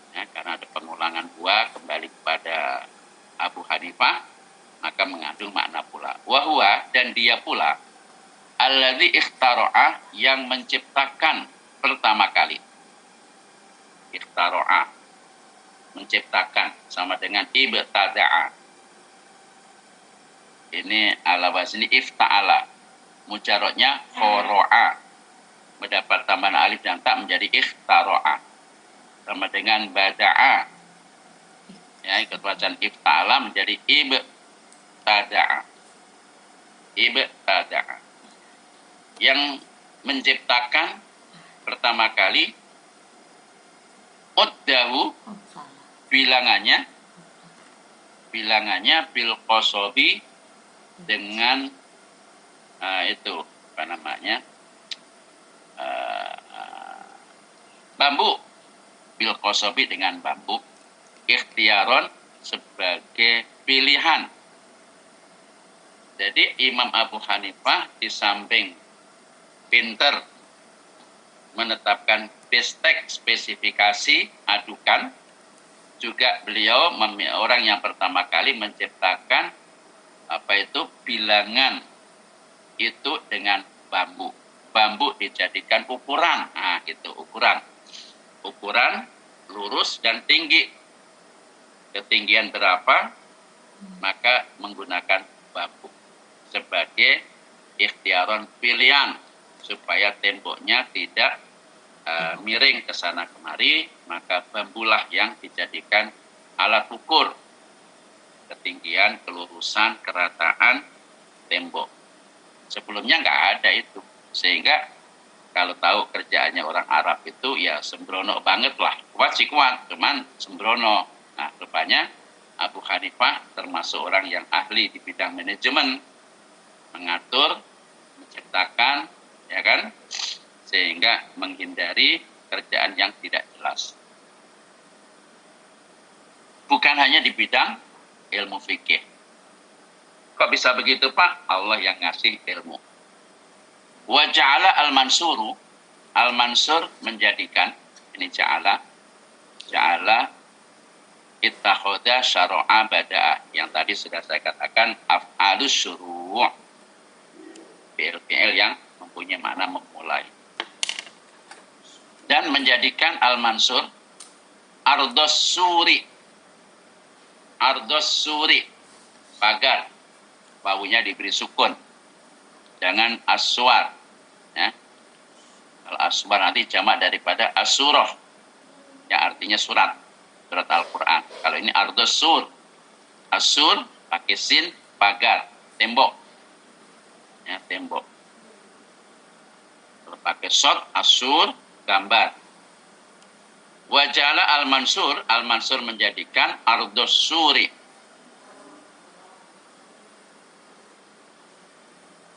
Ya, karena ada pengulangan dua kembali kepada Abu Hanifah, maka mengandung makna pula. Wahwa, dan dia pula alladzi ikhtara'a, yang menciptakan pertama kali. Ikhtara'a, menciptakan, sama dengan ibtada'a. Ini ala wazni ifta'ala. Mujarrodnya khoro'a, mendapat tambahan alif dan ta menjadi ikhtara'a. Sama dengan bada'a, ya, ikut bacaan ifta'ala menjadi ibtada'a. Ibtada'a. Yang menciptakan pertama kali, uddahu, bilangannya bil qosobi, dengan itu apa namanya, bambu, bil qosobi, dengan bambu, ikhtiaron, sebagai pilihan. Jadi Imam Abu Hanifah di samping pinter menetapkan bestek spesifikasi adukan, juga beliau orang yang pertama kali menciptakan apa itu bilangan itu dengan bambu. Bambu dijadikan ukuran, nah itu ukuran lurus dan tinggi. Ketinggian berapa, maka menggunakan bambu sebagai ikhtiaron, pilihan, supaya temboknya tidak miring ke sana kemari, maka bambulah yang dijadikan alat ukur ketinggian, kelurusan, kerataan tembok. Sebelumnya nggak ada itu, sehingga kalau tahu kerjaannya orang Arab itu ya sembrono banget lah. Kuat sih kuat, cuman sembrono. Nah, rupanya Abu Hanifah termasuk orang yang ahli di bidang manajemen, mengatur, menciptakan, ya kan, sehingga menghindari kerjaan yang tidak jelas. Bukan hanya di bidang ilmu fikih. Kok bisa begitu, Pak? Allah yang ngasih ilmu. Wa ja'ala al-mansuru, al-mansur menjadikan, ini ja'ala ittakhadha syara'a bada'ah, yang tadi sudah saya katakan af'alus syuru', fi'il yang mempunyai makna memulai. Dan menjadikan al-mansur ardos suri, pagar, baunya diberi sukun, jangan aswar, ya. Al-aswar nanti jamak daripada asurah, yang artinya surat Al-Quran. Kalau ini ardos sur, asur pakai sin, pagar, tembok, ya, tembok. Kalau pakai sod, asur, gambar. Wajala al-mansur menjadikan ardos suri,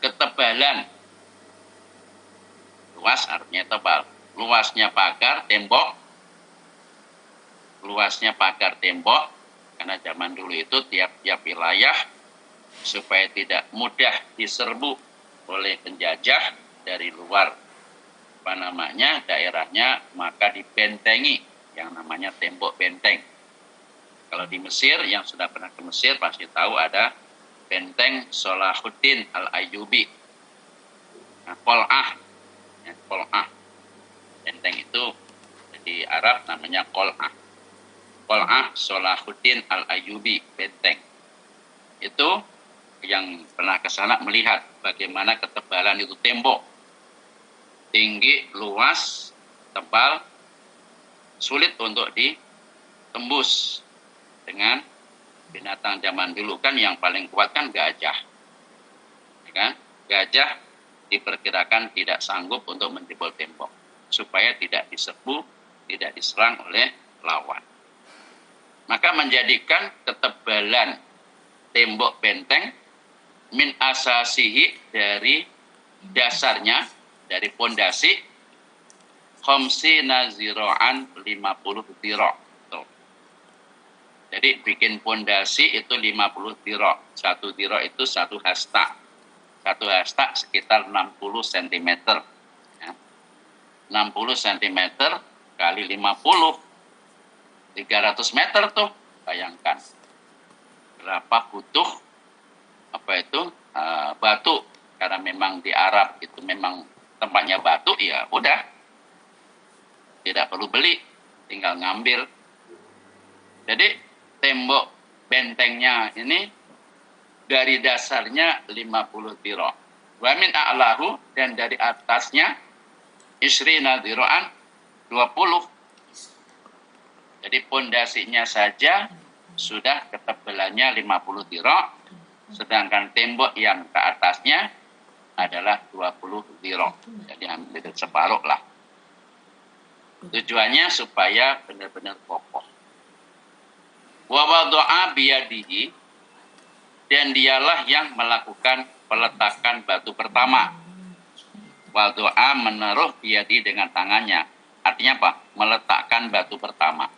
ketebalan, luas artinya tebal, luasnya pagar tembok, karena zaman dulu itu tiap-tiap wilayah supaya tidak mudah diserbu oleh penjajah dari luar daerahnya, maka dibentengi yang namanya tembok benteng. Kalau di Mesir, yang sudah pernah ke Mesir pasti tahu ada benteng Salahuddin Al-Ayyubi. Nah, Qol'ah. Benteng itu di Arab namanya Qol'ah. Qol'ah Salahuddin Al-Ayyubi, benteng. Itu yang pernah ke sana melihat bagaimana ketebalan itu tembok. Tinggi, luas, tebal, sulit untuk ditembus dengan binatang zaman dulu. Kan yang paling kuat kan gajah, ya kan? Gajah diperkirakan tidak sanggup untuk menjebol tembok supaya tidak diserbu, tidak diserang oleh lawan. Maka menjadikan ketebalan tembok benteng min asasihi, dari dasarnya, dari pondasi, khamsina zira'an, 50 zira'. Jadi bikin pondasi itu 50 zira'. 1 zira' itu 1 hasta. 1 hasta sekitar 60 cm. Ya. 60 cm kali 50, 300 meter tuh. Bayangkan berapa butuh batu, karena memang di Arab itu memang tempatnya batu, ya udah, tidak perlu beli, tinggal ngambil. Jadi tembok bentengnya ini dari dasarnya 50 diro. Wa min a'lahu, dan dari atasnya isrina diro'an 20. Jadi pondasinya saja sudah ketebalannya 50 diro, sedangkan tembok yang ke atasnya adalah 20 diro. Jadi hampir separuh lah. Tujuannya supaya benar-benar kokoh. Wa wadu'a biyadihi, dan dialah yang melakukan peletakan batu pertama. Wadu'a menaruh biyadi dengan tangannya. Artinya apa? Meletakkan batu pertama.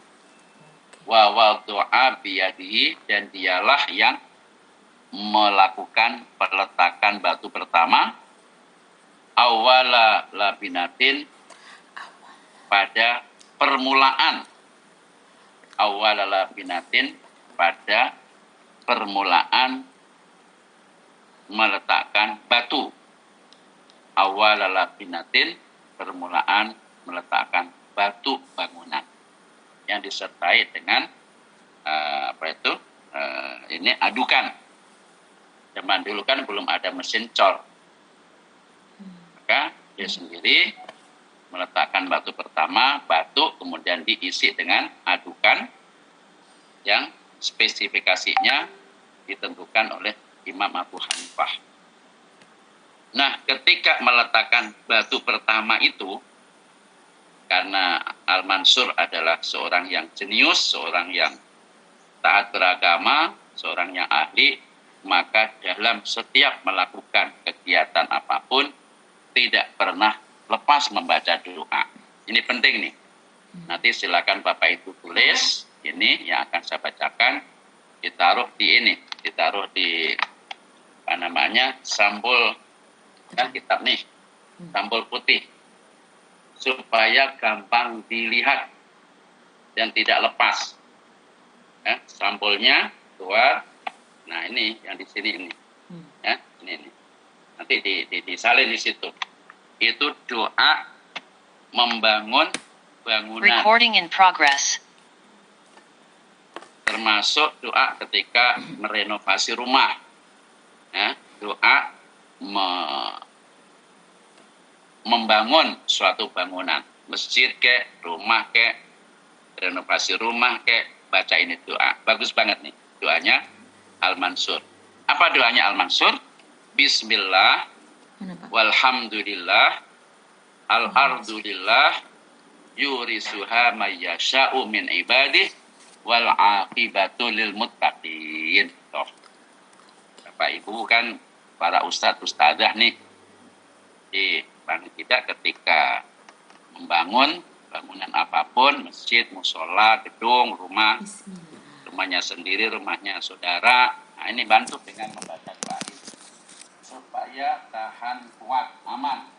Wa wadu'a biyadihi, dan dialah yang melakukan peletakan batu pertama. Awwala labinatin, pada permulaan. Awwala labinatin, pada permulaan meletakkan batu. Awwala labinatin, permulaan meletakkan batu bangunan, yang disertai dengan ini adukan. Zaman dulu kan belum ada mesin cor, maka dia sendiri meletakkan batu pertama, batu kemudian diisi dengan adukan yang spesifikasinya ditentukan oleh Imam Abu Hanifah. Nah, ketika meletakkan batu pertama itu, karena Al-Mansur adalah seorang yang jenius, seorang yang taat beragama, seorang yang ahli, maka dalam setiap melakukan kegiatan apapun tidak pernah lepas membaca doa. Ini penting nih. Nanti silakan Bapak Ibu tulis ini yang akan saya bacakan, ditaruh di sampul kan kitab nih, sampul putih, supaya gampang dilihat dan tidak lepas. Sampulnya keluar. Nah, ini yang di sini ini. Ya, ini. Nanti disalin di situ. Itu doa membangun bangunan. Recording in progress. Termasuk doa ketika merenovasi rumah. Ya, doa membangun suatu bangunan, masjid kek, rumah kek, renovasi rumah kek, baca ini doa. Bagus banget nih doanya Al-Mansur. Apa doanya Al-Mansur? Bismillah, walhamdulillah, al-ardulillah, yurisuha mayyasha'u min ibadih, wal aqibatu lil muttaqin. Toh, Bapak Ibu kan para ustadz-ustadzah nih di bangun kita ketika membangun bangunan apapun, masjid, musola, gedung, rumah, rumahnya sendiri, rumahnya saudara. Nah, ini bantu dengan membaca doa ini supaya tahan kuat, aman.